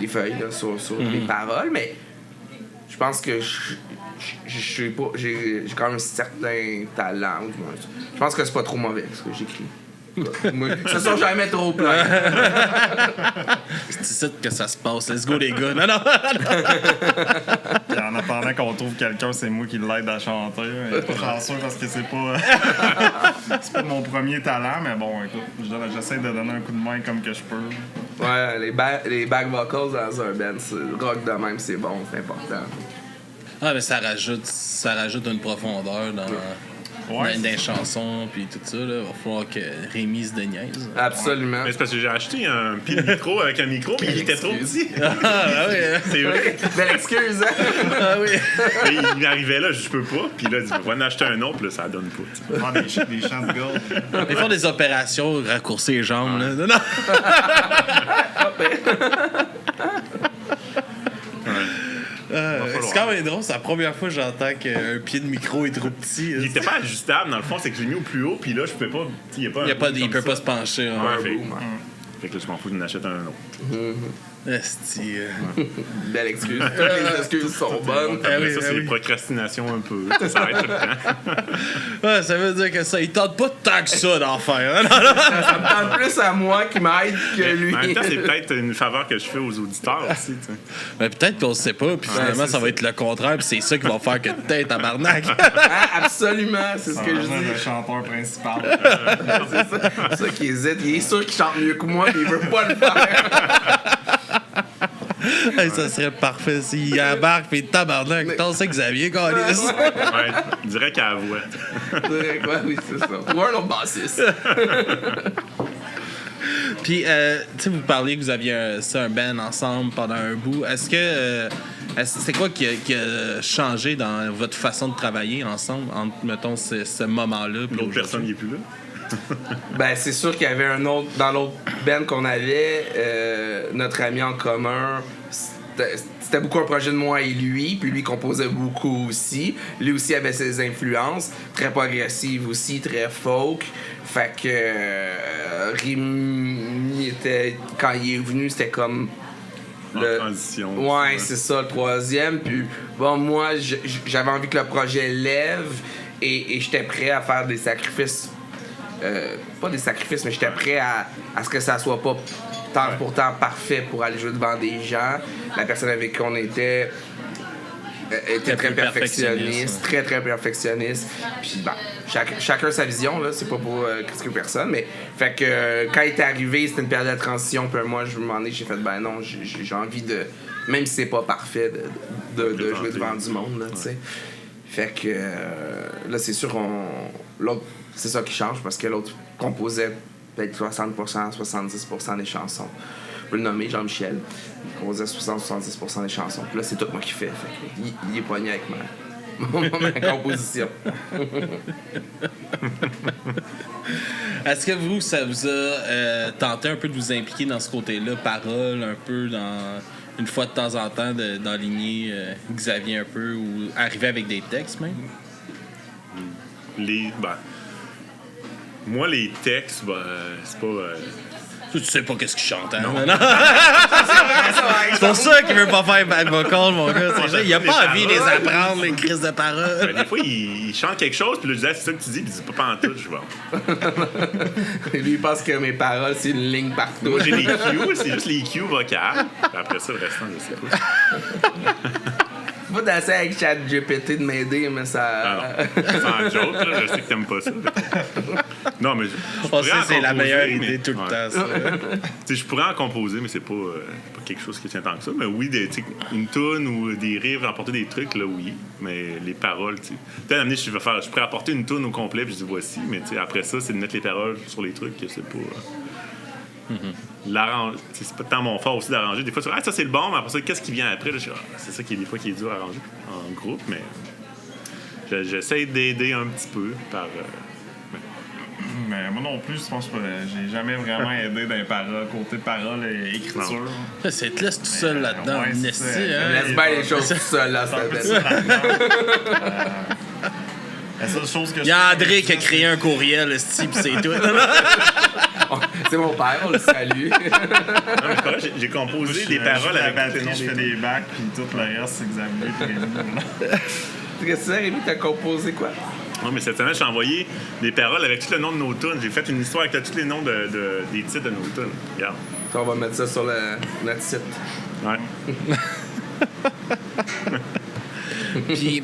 feuilles, là, sur les paroles, mais je pense que j'ai quand même un certain talent. Je pense que c'est pas trop mauvais ce que j'écris. Moi, ce sont jamais trop plein. C'est ici que ça se passe. Let's go, les gars. Non. Puis en attendant qu'on trouve quelqu'un, c'est moi qui l'aide à chanter. Il est pas chanceux parce que c'est pas mon premier talent, mais bon, écoute, j'essaie de donner un coup de main comme que je peux. Ouais, les back vocals dans un band, rock de même, c'est bon, c'est important. Ah, mais ça rajoute une profondeur dans des chansons puis tout ça. Il va falloir que Rémi se déniaise. Absolument. Mais c'est parce que j'ai acheté un pied de micro avec un micro, mais il était trop petit. Ah oui. C'est vrai. Belle excuse, hein? Ah oui. Et il m'arrivait là, je peux pas. Puis là, il dit, va en acheter un autre, puis là, ça donne pas. Des chants de gars. Ils font des opérations, raccourcir les jambes. Là. Non. C'est quand même drôle, c'est la première fois que j'entends qu'un pied de micro est trop petit. Il était pas ajustable, dans le fond, c'est que je l'ai mis au plus haut, puis là, je peux pas. Il peut pas se pencher. Fait que là, je m'en fous d'en acheter un autre. Esti, Belle excuse. Toutes les excuses sont bonnes. Après ça, c'est les procrastinations un peu. Ça arrête tout le temps. Ouais, ça veut dire que ça, il tente pas tant que ça d'en faire. Hein? Ça me tente plus à moi qui m'aide que lui. En même temps, c'est peut-être une faveur que je fais aux auditeurs aussi. Mais peut-être qu'on le sait pas, puis finalement, ça va être le contraire, puis c'est ça qui va faire que t'es tabarnak. Absolument, c'est ce que je dis. Le chanteur principal. C'est ça qui hésite. Il est sûr qu'il chante mieux que moi, mais il veut pas le faire. Hey, ça serait parfait s'il embarque, puis tabarnak. T'en sais Xavier, câlisse. Ouais, direct à la voix. Ouais, oui, c'est ça. Ou un autre bassiste. Puis, tu sais, vous parliez que vous aviez un band ensemble pendant un bout. Est-ce que. C'est quoi qui a changé dans votre façon de travailler ensemble, entre, mettons, ce moment-là? L'autre personne n'est plus là. Ben, c'est sûr qu'il y avait un autre. Dans l'autre band qu'on avait, notre ami en commun, c'était beaucoup un projet de moi et lui, puis lui composait beaucoup aussi. Lui aussi avait ses influences, très progressives aussi, très folk. Fait que Rémi était. Quand il est venu, c'était comme. Transition. Ouais, c'est ça, le troisième. Puis, bon, moi, j'avais envie que le projet lève et j'étais prêt à faire des sacrifices. Pas des sacrifices, mais j'étais prêt à ce que ça soit pas temps pour temps parfait pour aller jouer devant des gens. La personne avec qui on était très perfectionniste, très perfectionniste. Puis bon, chacun sa vision, là, c'est pas pour critiquer personne, mais fait que quand il est arrivé, c'était une période de transition, puis moi, je m'en ai, j'ai fait, ben non, j'ai envie de, même si c'est pas parfait, de jouer devant du monde, là, tu sais. Fait que là, c'est sûr, l'autre, c'est ça qui change, parce que l'autre composait peut-être 60%, 70% des chansons. Je peux le nommer, Jean-Michel. Il composait 60-70% des chansons. Puis là, c'est tout moi qui fais. Fait que il est poigné avec ma composition. Est-ce que vous, ça vous a tenté un peu de vous impliquer dans ce côté-là, parole, un peu dans... Une fois de temps en temps, d'enligner Xavier un peu, ou arriver avec des textes même? Moi, les textes, c'est pas... Tu sais pas qu'est-ce qu'il chante, hein? Non. C'est pour ça qu'il veut pas faire back vocal, mon gars. Il a pas envie de les apprendre, les crises de parole. Des fois, il chante quelque chose, puis là, je dis, c'est ça que tu dis, puis il dit pas pantoute, je vois. Lui, il pense que mes paroles, c'est une ligne partout. Moi, j'ai les cues, c'est juste les cues vocales. Puis après ça, le restant, je sais pas. Pas d'essayer avec ChatGPT de m'aider, mais ça. Sans joke, là, je sais que t'aimes pas ça. Non, mais. On sait que c'est la meilleure idée tout le temps, ça. Je pourrais en composer, mais c'est pas quelque chose qui tient tant que ça. Mais oui, une toune ou des rires, apporter des trucs, là, oui. Mais les paroles, tu sais. Peut-être amener, je pourrais apporter une toune au complet, puis je dis voici. Mais après ça, c'est de mettre les paroles sur les trucs, que c'est pas. C'est pas tant mon fort aussi d'arranger. Des fois, tu dis, ça c'est le bon, mais après ça, qu'est-ce qui vient après? Là, c'est ça qui est des fois qui est dur à arranger en groupe, mais j'essaie d'aider un petit peu par. Mais moi non plus, je pense que j'ai jamais vraiment aidé dans les paroles, côté paroles et écriture. C'est te laisse tout seul là-dedans, ouais, Nesty, hein? Laisse bien les choses tout seul, là, la seule chose que il y a André qui a créé un courriel, pis c'est tout. C'est mon père, on le salue. Non, mais j'ai composé des paroles avec la batterie, je fais des bacs, puis tout le reste, c'est Xavier et Rémi. Qu'est-ce que c'est, Rémi? T'as composé quoi? Non, mais cette semaine, j'ai envoyé des paroles avec tout le nom de nos tunes. J'ai fait une histoire avec tous les noms des titres de nos tunes. Regarde. On va mettre ça sur notre site. Ouais. Puis,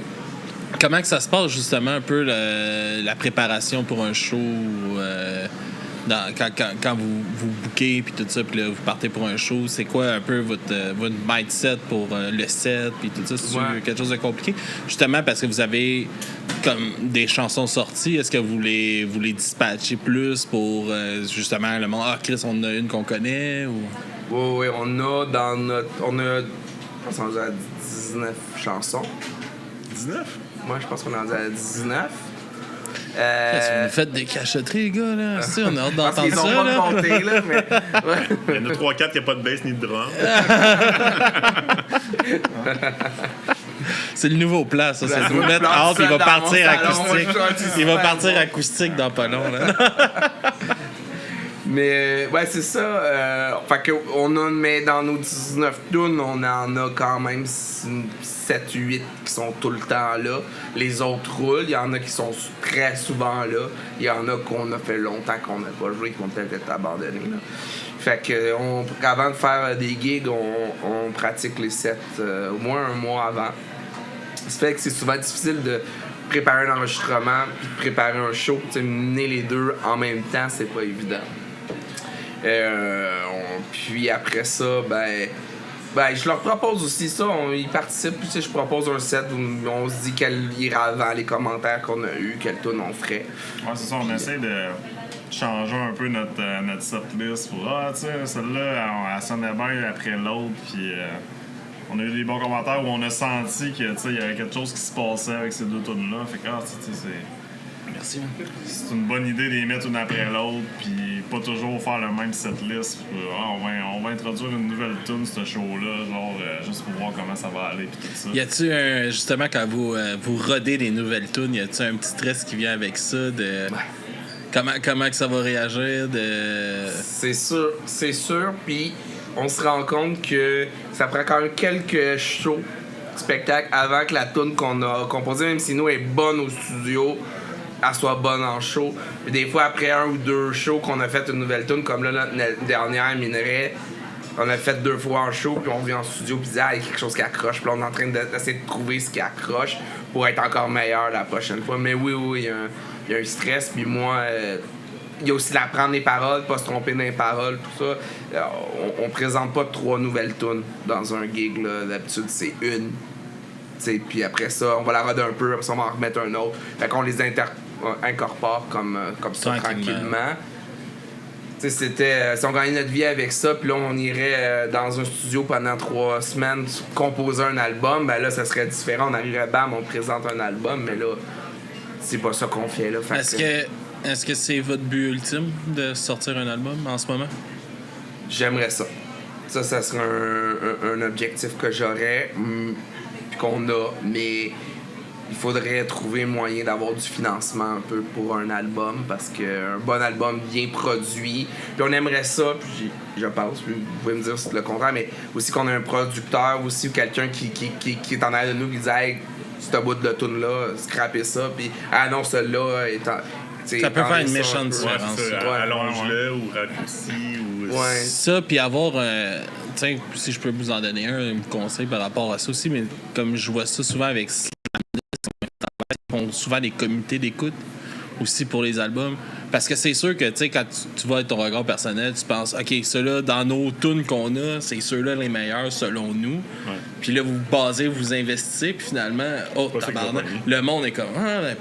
comment que ça se passe, justement, un peu la préparation pour un show? Quand vous bookez puis tout ça, puis là, vous partez pour un show, c'est quoi un peu votre mindset pour le set puis tout ça? C'est quelque chose de compliqué? Justement, parce que vous avez comme des chansons sorties, est-ce que vous les dispatchez plus pour justement le monde? Ah, Chris, on en a une qu'on connaît? Ou... Oui, on a dans notre... On a... Je pense qu'on est à 19 chansons. 19? Moi, je pense qu'on est rendu à 19. Si vous faites des cachotteries, les gars, là. Si, on a hâte d'entendre ça. Parce qu'ils ont pas compté, là, mais... Il y en a 3-4 qui n'ont pas de bass ni de drum. C'est le nouveau plat, ça. C'est vous mettre hâte, il va partir acoustique. Il va partir acoustique dans pas long, là. Mais ouais, c'est ça. Fait que mais dans nos 19 tunes, on en a quand même 7-8 qui sont tout le temps là. Les autres roulent. Il y en a qui sont très souvent là. Il y en a qu'on a fait longtemps qu'on n'a pas joué, qui vont peut-être être abandonnés. Là. Fait que avant de faire des gigs, on pratique les sets au moins un mois avant. Ça fait que c'est souvent difficile de préparer un enregistrement puis de préparer un show. Mener les deux en même temps, c'est pas évident. Puis après ça, je leur propose aussi ça. Ils participent. Puis je propose un set où on se dit quel ira avant les commentaires qu'on a eu, quel tune on ferait. Ouais, c'est ça. On essaie de changer un peu notre setlist pour tu sais, celle-là, elle sonnait bien après l'autre. Puis on a eu des bons commentaires où on a senti que il y avait quelque chose qui se passait avec ces deux tunes-là. Fait que c'est. Merci. C'est une bonne idée de les mettre une après l'autre, puis pas toujours faire le même setlist. On va introduire une nouvelle tune, ce show-là, juste pour voir comment ça va aller, puis tout ça. Y a-tu justement, quand vous rodez des nouvelles tunes, y a-tu un petit stress qui vient avec ça de comment que ça va réagir de... C'est sûr, puis on se rend compte que ça prend quand même quelques shows, spectacles avant que la tune qu'on a composée, même si nous est bonne au studio, elle soit bonne en show. Puis des fois, après 1 ou 2 shows qu'on a fait une nouvelle tune, comme là, notre dernière Minerai, on a fait 2 fois en show, puis on vient en studio, puis il y a quelque chose qui accroche. Puis là, on est en train d'essayer de trouver ce qui accroche pour être encore meilleur la prochaine fois. Mais oui, il y a un stress. Puis moi, il y a aussi d'apprendre les paroles, pas se tromper dans les paroles, tout ça. On présente pas 3 nouvelles tunes dans un gig, là. D'habitude, c'est une. Puis après ça, on va la roder un peu, après ça, on va en remettre un autre. Fait qu'on les incorpore comme ça, tranquillement. Si on gagnait notre vie avec ça, puis là, on irait dans un studio pendant 3 semaines composer un album, là, ça serait différent. On arriverait, bam, on présente un album, mais là, c'est pas ça qu'on fait, là. Est-ce que c'est votre but ultime de sortir un album en ce moment? J'aimerais ça. Ça serait un objectif que j'aurais, qu'on a, mais il faudrait trouver moyen d'avoir du financement un peu pour un album, parce qu'un bon album bien produit, puis on aimerait ça, puis je pense, vous pouvez me dire le contraire, mais aussi qu'on a un producteur aussi, ou quelqu'un qui est en arrière de nous, qui dit « Hey, ce bout de tune-là, scraper ça », puis « Ah non, celui-là est en... » Ça peut faire une méchante différence. Allonge-le ou raccourci ou... Ouais. Ça, puis avoir... si je peux vous en donner un conseil par rapport à ça aussi, mais comme je vois ça souvent avec ils font souvent des comités d'écoute aussi pour les albums. Parce que c'est sûr que, quand tu vois ton regard personnel, tu penses, OK, ceux-là, dans nos tunes qu'on a, c'est ceux-là les meilleurs selon nous. Ouais. Puis là, vous basez, vous investissez, puis finalement, le monde est comme,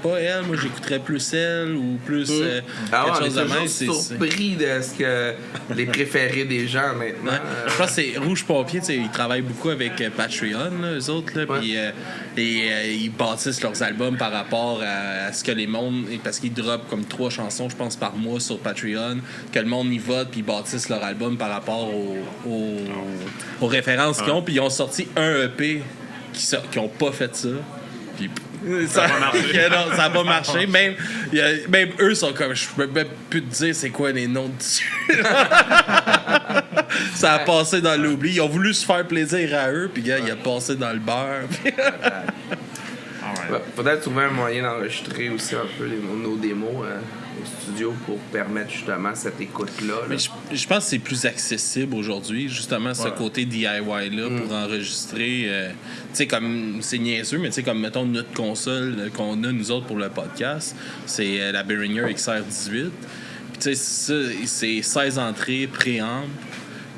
pas elle, moi j'écouterais plus elle, ou plus quelque chose de même. Je suis surpris de ce que les préférés des gens maintenant. Ouais. Je pense que c'est Rouge Pompier, ils travaillent beaucoup avec Patreon, là, eux autres, là, puis ils bâtissent leurs albums par rapport à ce que les mondes, parce qu'ils droppent comme 3 chansons, je pense, par mois sur Patreon, que le monde y vote, puis ils bâtissent leur album par rapport aux références qu'ils ont, puis ils ont sorti un EP qui ont pas fait ça. Puis ça n'a pas marché. Même eux sont comme, je peux même plus te dire c'est quoi les noms dessus. Ça a passé dans l'oubli. Ils ont voulu se faire plaisir à eux, puis il a passé dans le beurre. Faudrait trouver un moyen d'enregistrer aussi un peu nos démos au studio pour permettre justement cette écoute-là. Mais je pense que c'est plus accessible aujourd'hui, justement, ce côté DIY-là pour enregistrer. Tu sais, comme c'est niaiseux, mais tu sais, comme mettons notre console qu'on a, nous autres, pour le podcast, c'est la Behringer XR18. Puis tu sais, c'est 16 entrées préamp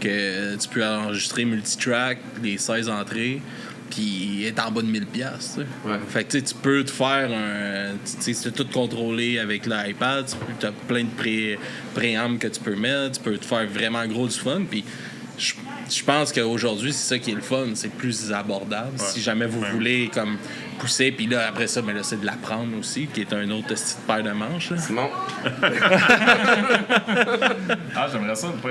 que tu peux enregistrer multitrack, les 16 entrées. Puis il est en bas de 1000$. Fait que tu peux te faire c'est tout contrôlé avec l'iPad. Tu as plein de préamps que tu peux mettre. Tu peux te faire vraiment gros du fun. Puis je pense qu'aujourd'hui, c'est ça qui est le fun. C'est plus abordable. Si jamais vous voulez comme pousser. Puis là, après ça, là, c'est de l'apprendre aussi, qui est un autre petite paire de manches. Là. Simon? J'aimerais ça de pas...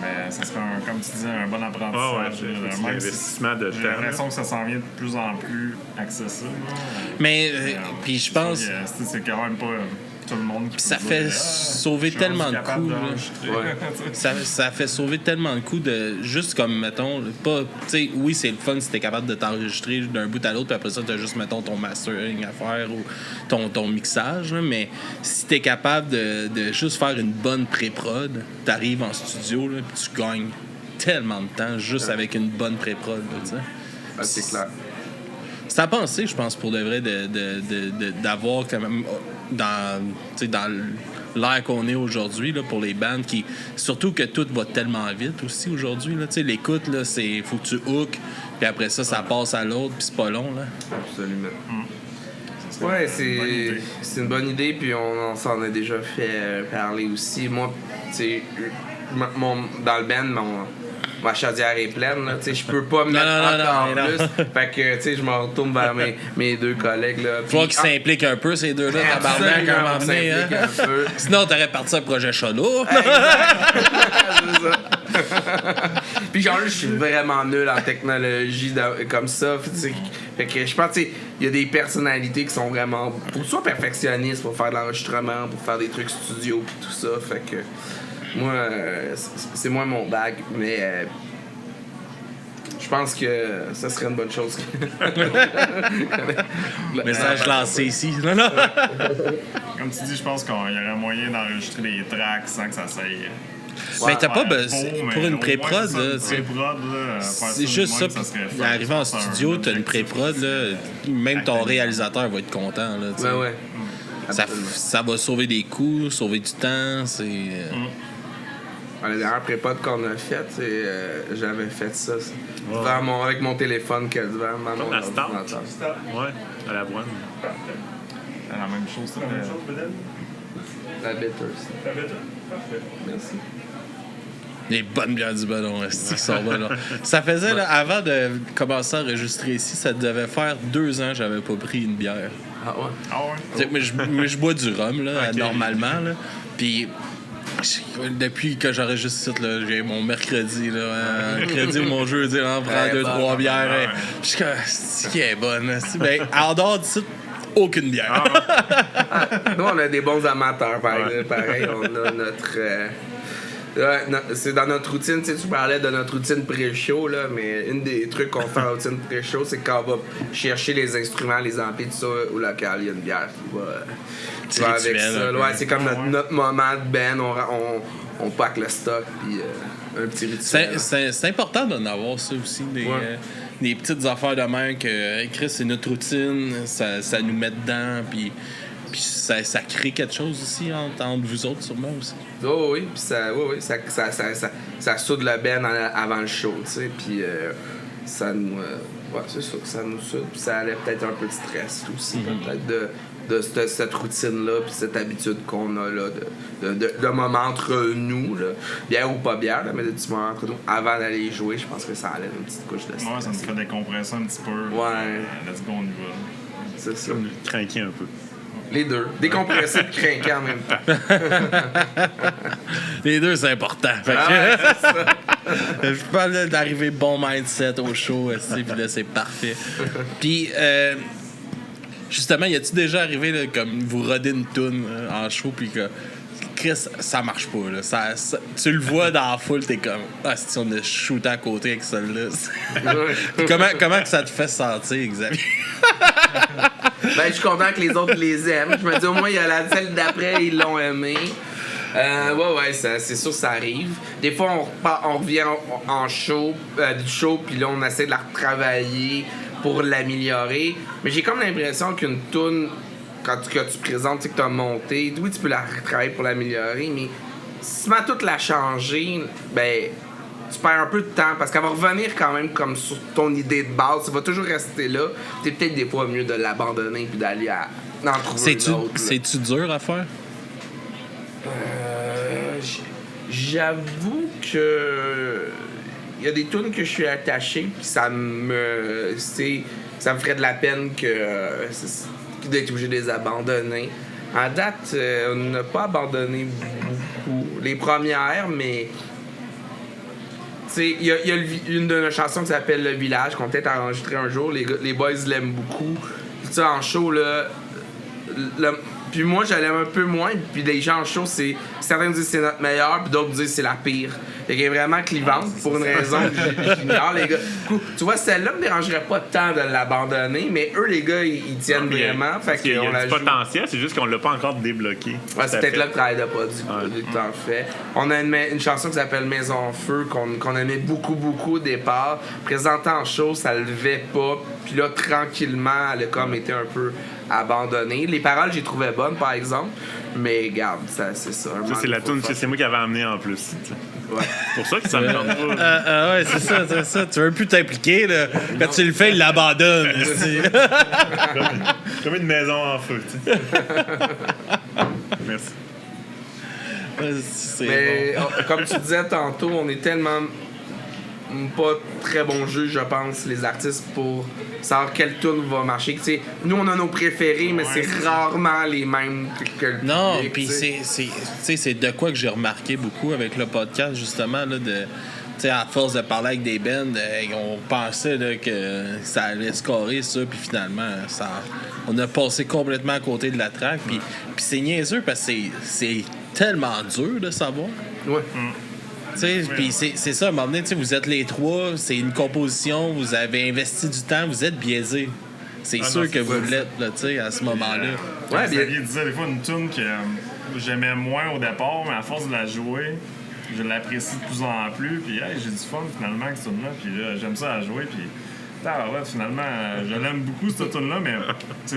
Mais ça serait, comme tu disais, un bon apprentissage. C'est un investissement de temps. J'ai l'impression que ça s'en vient de plus en plus accessible. Mais puis je pense... C'est quand même pas... tout le monde qui Ça peut fait dire, sauver je suis tellement rendu de capable coups, là. d'enregistrer. Ouais. Ça fait sauver tellement de coups de juste comme mettons pas tu sais oui c'est le fun si t'es capable de t'enregistrer d'un bout à l'autre puis après ça t'as juste mettons ton mastering à faire ou ton mixage là, mais si t'es capable de juste faire une bonne pré-prod t'arrives en studio là puis tu gagnes tellement de temps juste avec une bonne pré-prod là, tu sais. Ah, c'est clair. C'est à penser, je pense, pour de vrai, d'avoir quand même dans l'air qu'on est aujourd'hui, là, pour les bandes qui. Surtout que tout va tellement vite aussi aujourd'hui. Là, l'écoute, là, c'est. Faut que tu hook, puis après ça, ça passe à l'autre, puis c'est pas long, là. Absolument. Ouais, c'est une bonne idée, puis on s'en a déjà fait parler aussi. Moi, tu sais, dans le band, ma chaudière est pleine, là, tu sais, je peux pas me mettre encore plus. Fait que, tu sais, je me retourne vers mes deux collègues, là. Faut qu'ils s'impliquent un peu, ces deux-là, tabarnak, à un moment donné, hein. un peu. Sinon, t'aurais parti un projet solo. C'est ça. Puis genre, je suis vraiment nul en technologie comme ça. Fait que je pense que il y a des personnalités qui sont vraiment soit perfectionnistes pour faire de l'enregistrement, pour faire des trucs studio puis tout ça. Fait que moi, c'est moins mon bag, mais je pense que ça serait une bonne chose. Message lancé ici. Non, non. Comme tu dis, je pense qu'il y aurait moyen d'enregistrer des tracks sans que ça s'aille. Mais t'as pas besoin besoin. Pour une pré-prod, là, c'est juste ça. Puis arrivé en studio, t'as une pré-prod, là, même ton réalisateur va être content. Là, Ben ouais. Ça va sauver des coûts, sauver du temps. C'est. La dernière pré-prod qu'on a faite, j'avais fait ça avec mon téléphone que devant mon la Star. ordinateur. Ouais, à la boîte. C'est la même chose. La Bitters. Merci. Les bonnes bières du ballon, qui sont bonnes. Là. Ça faisait, là, avant de commencer à enregistrer ici, ça devait faire 2 ans que j'avais pas pris une bière. Ah ouais? Ah ouais? Tu sais, mais je bois du rhum, là, Ok. normalement. Là. Puis, depuis que j'enregistre ça, là, j'ai mon mercredi, là, mercredi ou mon jeudi, là, on prend 2-3 bières. ouais. Je suis comme, c'est qui est bonne. Ben, en dehors d'ici, aucune bière. Nous, on a des bons amateurs, pareil. On a notre... c'est dans notre routine, tu sais, tu parlais de notre routine pré-show, là, mais une des trucs qu'on fait en routine pré-show, c'est quand on va chercher les instruments, les amplis, tout ça, au local, il y a une bière qui va avec ça. Ouais, c'est comme notre moment de band, on pack le stock, puis un petit rituel. C'est important d'en avoir ça aussi, des petites affaires de même que Chris, c'est notre routine, ça nous met dedans, puis ça crée quelque chose aussi entre vous autres, sûrement aussi. Oh, oui, puis ça soude le band avant le show, tu sais, puis ça nous... ouais, c'est ça, ça nous soude, puis ça allait peut-être un peu de stress aussi, peut-être de cette routine-là, puis cette habitude qu'on a, là, de moments entre nous, là, bière ou pas bière, là, mais de petits moments entre nous, avant d'aller jouer, je pense que ça allait une petite couche de stress. Ouais, ça nous fait décompresser un petit peu. Ouais. Let's go, on y va. C'est ça. Craquer un peu. Les deux. Décompresser et craquer en même temps. Les deux, c'est important. Fait que, c'est ça. je parle d'arriver bon mindset au show, puis là, c'est parfait. Puis, justement, y a-tu déjà arrivé, là, comme vous rodez une toune en show, puis que Chris, ça marche pas, là. Tu le vois dans la foule, t'es comme, si on a shooté à côté avec celle-là. Puis comment que ça te fait sentir, Xavier? Ben, je suis content que les autres les aiment. Je me dis, au moins, il y a celle d'après, ils l'ont aimé. Ouais, c'est sûr, ça arrive. Des fois, on revient en show, du show, puis là, on essaie de la retravailler pour l'améliorer. Mais j'ai comme l'impression qu'une toune, quand tu présentes, tu sais, que tu as monté, oui, tu peux la retravailler pour l'améliorer, mais si tu mets toute la changer, ben, tu perds un peu de temps parce qu'elle va revenir quand même comme sur ton idée de base. Ça va toujours rester là. C'est peut-être des fois mieux de l'abandonner puis d'aller en trouver une autre. C'est-tu dur à faire? J'avoue que il y a des tunes que je suis attaché puis ça me ferait de la peine d'être obligé de les abandonner. À date, on n'a pas abandonné beaucoup. Les premières, mais il y a une de nos chansons qui s'appelle Le Village qu'on peut-être enregistré un jour. Les boys l'aiment beaucoup. Tu sais, en show, là, Puis moi, je l'aime un peu moins. Puis les gens en show, certains disent que c'est notre meilleur, puis d'autres disent que c'est la pire. Fait qu'elle est vraiment clivante pour une raison que j'ignore, les gars. Tu vois, celle-là me dérangerait pas tant de l'abandonner, mais eux, les gars, ils tiennent vraiment. Fait qu'il y a du potentiel, c'est juste qu'on l'a pas encore débloqué. Ouais, c'est peut-être là le travail de produit que t'en fais. On a une chanson qui s'appelle Maison en feu, qu'on aimait beaucoup au départ. Présenté en show, ça levait pas. Puis là, tranquillement, elle a comme été un peu abandonnée. Les paroles, j'ai trouvé bonnes, par exemple. Mais regarde, c'est ça. Ça, c'est la tune que c'est moi qui avais amené en plus. Ouais. C'est pour ça que ça me tente pas. Ouais, c'est ça. Tu veux plus t'impliquer, là. Quand tu le fais, il l'abandonne. Comme une maison en feu, tu sais. Merci. Mais comme tu disais tantôt, on est tellement pas très bon juge, je pense, les artistes, pour savoir quelle tune va marcher. T'sais, nous, on a nos préférés, mais c'est rarement les mêmes que le non, public. Puis c'est de quoi que j'ai remarqué beaucoup avec le podcast, justement, là, à force de parler avec des bands, on pensait là, que ça allait scorer ça, puis finalement, on a passé complètement à côté de la track. Puis c'est niaiseux parce que c'est tellement dur de savoir. Ouais. Puis c'est ça, à un moment donné, vous êtes les trois, c'est une composition, vous avez investi du temps, vous êtes biaisés. C'est sûr que vous l'êtes là, à ce moment-là. Ouais, bien. Xavier disait des fois une tune que j'aimais moins au départ, mais à force de la jouer, je l'apprécie de plus en plus. Puis j'ai du fun finalement avec cette tune-là. Puis là, j'aime ça à jouer. Puis finalement, je l'aime beaucoup cette tune-là, mais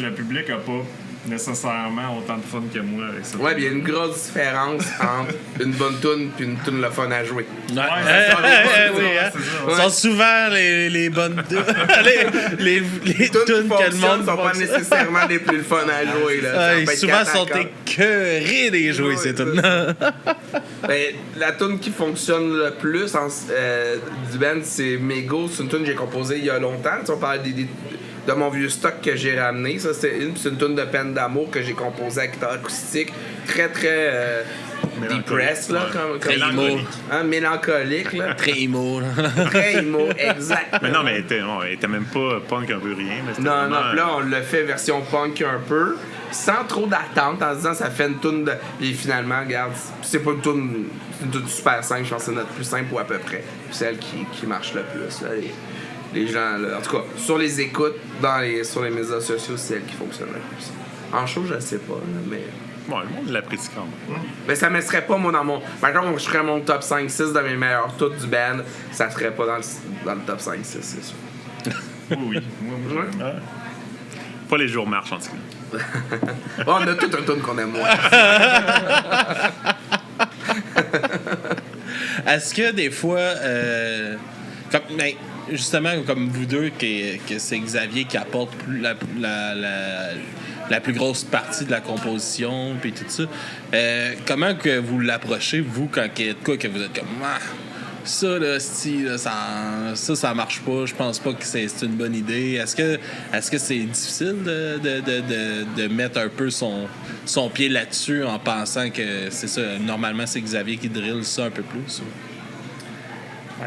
le public a pas nécessairement autant de fun que moi avec ça. Ouais, il y a une grosse différence entre une bonne tune puis une tune le fun à jouer. Ce sont souvent les bonnes les tunes que le monde sont pas nécessairement les plus le fun à jouer. Là. Souvent sont écœurés des jouer, ces tunes-là. La tune qui fonctionne le plus du band, c'est Mego. C'est une tune que j'ai composée il y a longtemps. On parlait de mon vieux stock que j'ai ramené. Ça, c'est une tune de peine d'amour que j'ai composée avec guitare acoustique. Très, très depressed, là. Comme mélancolique. Mélancolique, là. Très emo. Très emo, exact. Mais non, mais elle était même pas punk un peu rien. Mais non, là, on l'a fait version punk un peu, sans trop d'attente, en se disant ça fait une tune de... Et finalement, regarde, c'est pas une tune super simple, je pense que c'est notre plus simple ou à peu près. Celle qui marche le plus, là. Les gens, là, en tout cas, sur les écoutes, sur les médias sociaux, c'est elle qui fonctionne le plus. En show, je sais pas, là, mais... Bon, le monde l'apprécie quand même. Mais ça me serait pas, moi, dans mon... Par exemple, je ferais mon top 5-6 de mes meilleurs toutes du band, ça serait pas dans le top 5-6, c'est sûr. Oui. Ouais. Pas les jours marchent, en tout cas. On a tout un tune qu'on aime moins. Est-ce que des fois... justement, comme vous deux, que c'est Xavier qui apporte la plus grosse partie de la composition, puis tout ça. Comment que vous l'approchez, vous, quand il y a de quoi que vous êtes comme ça, là, ça marche pas, je pense pas que c'est une bonne idée. Est-ce que c'est difficile de mettre un peu son pied là-dessus en pensant que c'est ça, normalement c'est Xavier qui drille ça un peu plus? Ou?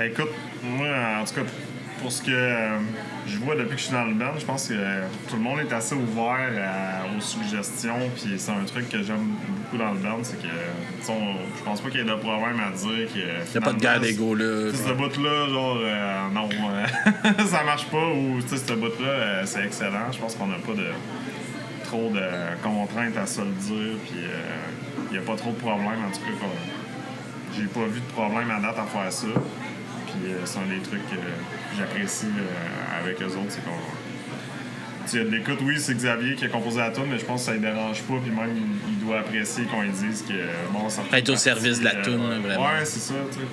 Écoute, moi, en tout cas, pour ce que je vois depuis que je suis dans le band, je pense que tout le monde est assez ouvert aux suggestions. Puis c'est un truc que j'aime beaucoup dans le band, c'est que je pense pas qu'il y ait de problème à dire que. Il n'y a pas de guerre d'ego là. Ce bout-là, genre, non, ça marche pas, ou ce bout-là, c'est excellent. Je pense qu'on n'a pas trop de contraintes à se le dire. Puis il n'y a pas trop de problème, en tout cas. J'ai pas vu de problème à date à faire ça. Puis c'est un des trucs que j'apprécie avec eux autres, c'est qu'on... Il y a de l'écoute, oui, c'est Xavier qui a composé la tune, mais je pense que ça ne dérange pas, puis même il doit apprécier qu'on lui dise que bon, ça fait être au service de la tune, vraiment. Ouais, c'est ça, tu sais.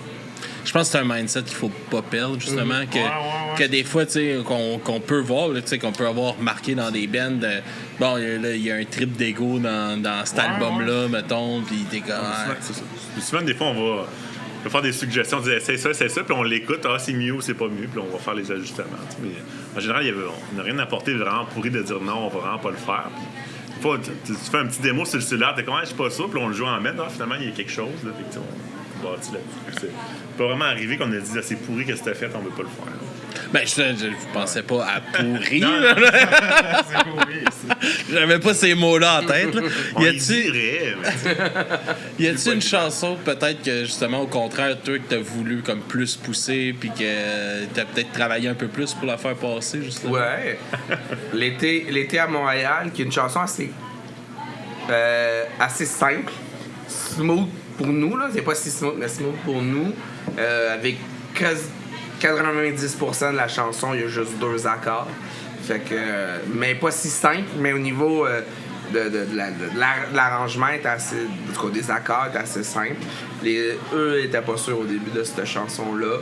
Je pense que c'est un mindset qu'il faut pas perdre, justement, que des fois, tu sais, qu'on peut voir, tu sais, qu'on peut avoir remarqué dans des bands, bon, il y a un trip d'ego dans cet album-là, mettons, puis t'es comme... C'est ça. Souvent, des fois, on va faire des suggestions, on dit c'est ça, puis on l'écoute, c'est mieux ou c'est pas mieux, puis on va faire les ajustements. Mais en général, on n'a rien apporté vraiment pourri de dire non, on va vraiment pas le faire. Puis, des fois, tu fais un petit démo sur le cellulaire, t'es comme, je suis pas ça, puis on le joue en mettre, finalement, il y a quelque chose, là, puis on bâtit là-dessus. C'est pas vraiment arrivé qu'on a dit c'est pourri que c'était fait, on veut pas le faire. Ben, je pensais pas à pourri. Non, là. c'est pourri, ça. J'avais pas ces mots-là en tête. Là. On y dirait, Y a-tu une chanson peut-être que justement au contraire toi que t'as voulu comme plus pousser puis que t'as peut-être travaillé un peu plus pour la faire passer justement? Ouais. L'été à Montréal, qui est une chanson assez simple, smooth pour nous là, c'est pas si smooth mais smooth pour nous, avec 90% de la chanson, il y a juste 2 accords. Fait que, mais pas si simple, mais au niveau de l'arrangement est assez, en tout cas des accords est assez simple. Eux étaient pas sûrs au début de cette chanson-là.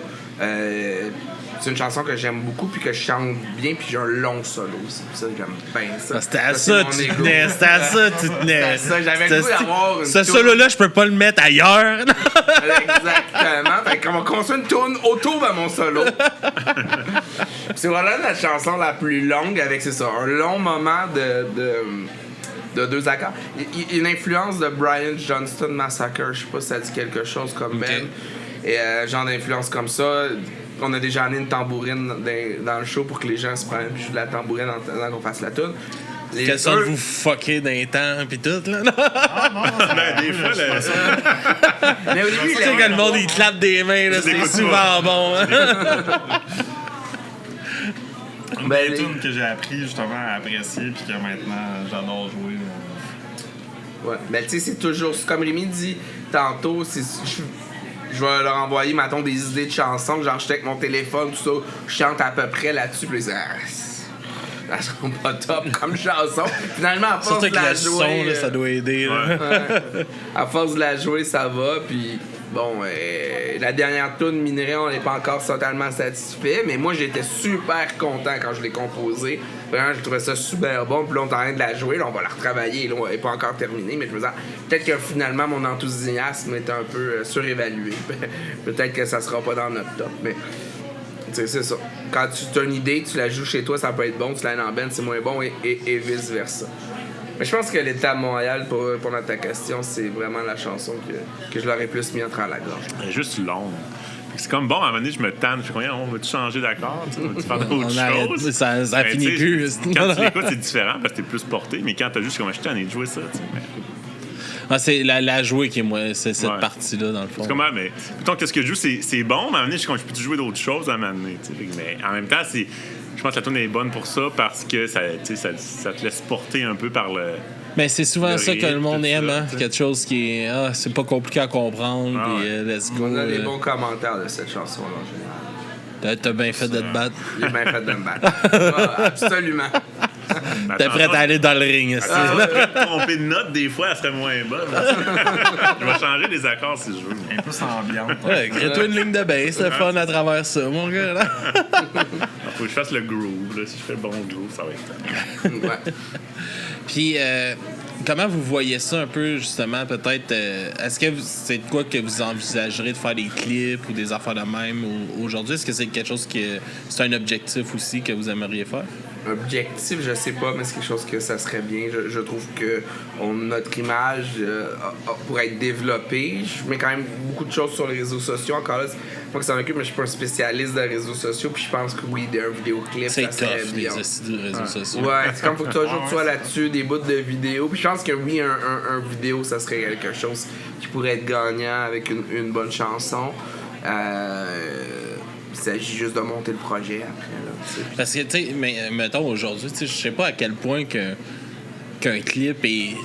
C'est une chanson que j'aime beaucoup puis que je chante bien puis j'ai un long solo aussi. Ça j'aime bien ça. C'était à ça tu tenais. C'était à ça tu tenais. J'avais le goût d'avoir une ce solo-là, je peux pas le mettre ailleurs. Exactement. Fait qu'on va construire une tourne autour de mon solo. C'est voilà la chanson la plus longue avec, c'est ça, un long moment de 2 accords. Il y a une influence de Brian Johnston Massacre. Je sais pas si ça dit quelque chose comme Ben. Et genre d'influence comme ça. On a déjà amené une tambourine dans le show pour que les gens se prennent puis je joue de la tambourine en attendant qu'on fasse la tune. Quelle sorte de vous fucker d'un temps pis tout là. Des fois, Mais au début, Tu sais quand le monde il clappe des mains là, c'est souvent bon. Hein? Une des tunes que j'ai appris justement à apprécier puis que maintenant j'adore jouer. Ouais, mais tu sais, c'est toujours, comme Rémi dit tantôt, je vais leur envoyer, mettons, des idées de chansons, genre j'étais avec mon téléphone, tout ça, je chante à peu près là-dessus, puis ça sera pas top comme chanson. Finalement, à force de la jouer... là, ça doit aider. Ouais. À force de la jouer, ça va, puis bon, la dernière tune Minerai, on n'est pas encore totalement satisfait, mais moi, j'étais super content quand je l'ai composée. Vraiment, je trouvais ça super bon, puis là, on est en train de la jouer, là, on va la retravailler, là, elle n'est pas encore terminée, mais je me disais, peut-être que finalement, mon enthousiasme est un peu surévalué. Peut-être que ça sera pas dans notre top, mais... C'est ça. Quand tu as une idée, tu la joues chez toi, ça peut être bon. Tu l'as en band, c'est moins bon et vice-versa. Mais je pense que l'été à Montréal, pour répondre à ta question, c'est vraiment la chanson que je l'aurais plus mis entre à la gorge. Elle est juste longue. C'est comme bon, à un moment donné, je me tanne. Je suis comme, on va-tu changer d'accord? On va-tu faire d'autres choses? Ça finit plus. Quand tu l'écoutes, c'est différent parce que t'es plus porté. Mais quand t'as juste comme, je suis tanné de jouer ça. C'est la jouer qui est moi, c'est cette partie-là, dans le fond. C'est comment, mais plutôt qu'est-ce que je joue, c'est bon, mais à un moment donné, je peux jouer d'autres choses à un moment donné. Mais en même temps, je pense que la tune est bonne pour ça parce que ça te laisse porter un peu par le. Mais c'est souvent ça que le monde aime, hein? T'sais. Quelque chose qui est. C'est pas compliqué à comprendre, puis let's go. On a des bons commentaires de cette chanson-là, en général. T'as bien fait de te battre. J'ai bien fait de me battre. Absolument. T'es prêt à aller dans le ring. Si je pourrais me tromper de note, des fois, elle serait moins bonne. Je vais changer les accords si je veux. Un peu ambiante. Ouais, crée-toi une ligne de bass, c'est fun à travers ça, mon gars. Là. Faut que je fasse le groove. Là. Si je fais le bon groove, ça va être. Ouais. Puis, comment vous voyez ça un peu, justement, peut-être? Est-ce que c'est de quoi que vous envisagerez de faire des clips ou des affaires de même aujourd'hui? Est-ce que c'est quelque chose c'est un objectif aussi que vous aimeriez faire? Objectif, je sais pas, mais c'est quelque chose que ça serait bien. Je trouve que notre image pourrait être développée. Je mets quand même beaucoup de choses sur les réseaux sociaux. Encore là, c'est pas que ça m'occupe, mais je suis pas un spécialiste des réseaux sociaux. Puis je pense que oui, un vidéoclip, ça serait bien. C'est les réseaux sociaux. Ouais, c'est comme faut que toujours tu sois là-dessus, des bouts de vidéos. Puis je pense que oui, un vidéo, ça serait quelque chose qui pourrait être gagnant avec une bonne chanson. Il s'agit juste de monter le projet après. Là, parce que, tu sais, mettons aujourd'hui, je sais pas à quel point qu'un clip est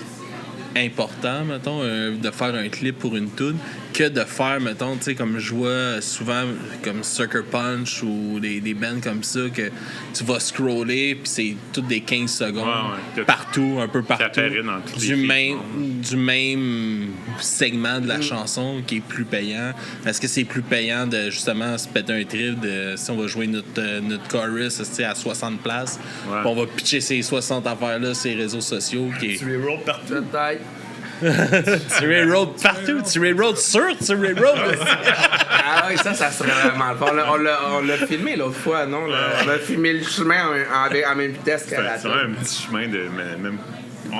important, mettons, de faire un clip pour une tune, que de faire, mettons, tu sais, comme je vois souvent, comme Sucker Punch ou des bands comme ça, que tu vas scroller, puis c'est toutes des 15 secondes, partout, un peu partout, du même segment de la chanson qui est plus payant. Est-ce que c'est plus payant de, justement, se péter un trip de, si on va jouer notre chorus à 60 places, puis on va pitcher ces 60 affaires-là sur les réseaux sociaux, qui est... Tu les roll partout. Peut-être. Tu railroad partout, tu railroad sur, tu railroad. Ah oui, ça serait vraiment le fun. On l'a filmé l'autre fois, non? On a filmé le chemin en même vitesse qu'à la C'est un petit chemin de même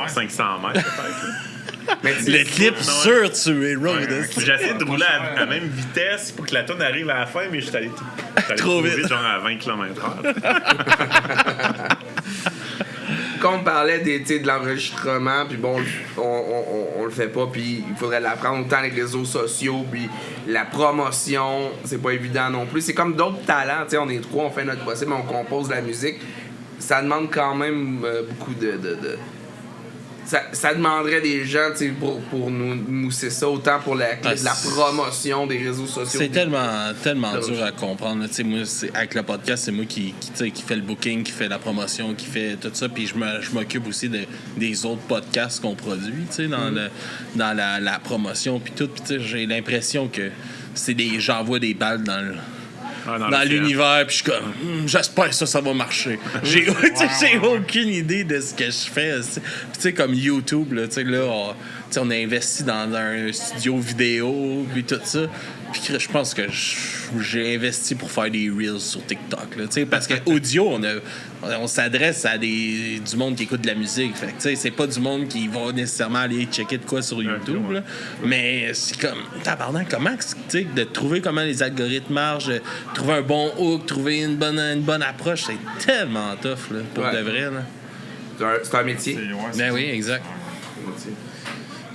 500 mètres, peut-être. Mais Le clip sur Tuer Road. J'ai essayé de rouler à la même vitesse pour que la tonne arrive à la fin, mais je suis allé trop vite, genre à 20 km/h. Quand on parlait de l'enregistrement, puis bon, on le fait pas, puis il faudrait l'apprendre autant les réseaux sociaux, puis la promotion, c'est pas évident non plus. C'est comme d'autres talents, tu sais, on est trois, on fait notre possible, on compose de la musique. Ça demande quand même beaucoup de ça demanderait des gens pour nous mousser ça, autant pour la promotion des réseaux sociaux. C'est tellement dur à comprendre. Moi, avec le podcast, c'est moi qui fait le booking, qui fait la promotion, qui fait tout ça. Puis je m'occupe aussi des autres podcasts qu'on produit dans la promotion. Puis tout. Puis j'ai l'impression que j'envoie des balles dans l'univers, puis je suis comme, j'espère que ça va marcher. J'ai aucune idée de ce que je fais. Puis tu sais, comme YouTube, là, on a investi dans un studio vidéo, puis tout ça. Puis je pense que j'ai investi pour faire des Reels sur TikTok, là, parce qu'audio, on s'adresse à du monde qui écoute de la musique. Fait que, c'est pas du monde qui va nécessairement aller checker de quoi sur YouTube. Là. Mais c'est comme, tabarnak, comment de trouver comment les algorithmes marchent, de trouver un bon hook, trouver une bonne approche, c'est tellement tough, là, pour de vrai. Là. C'est un métier. Ben oui, exact.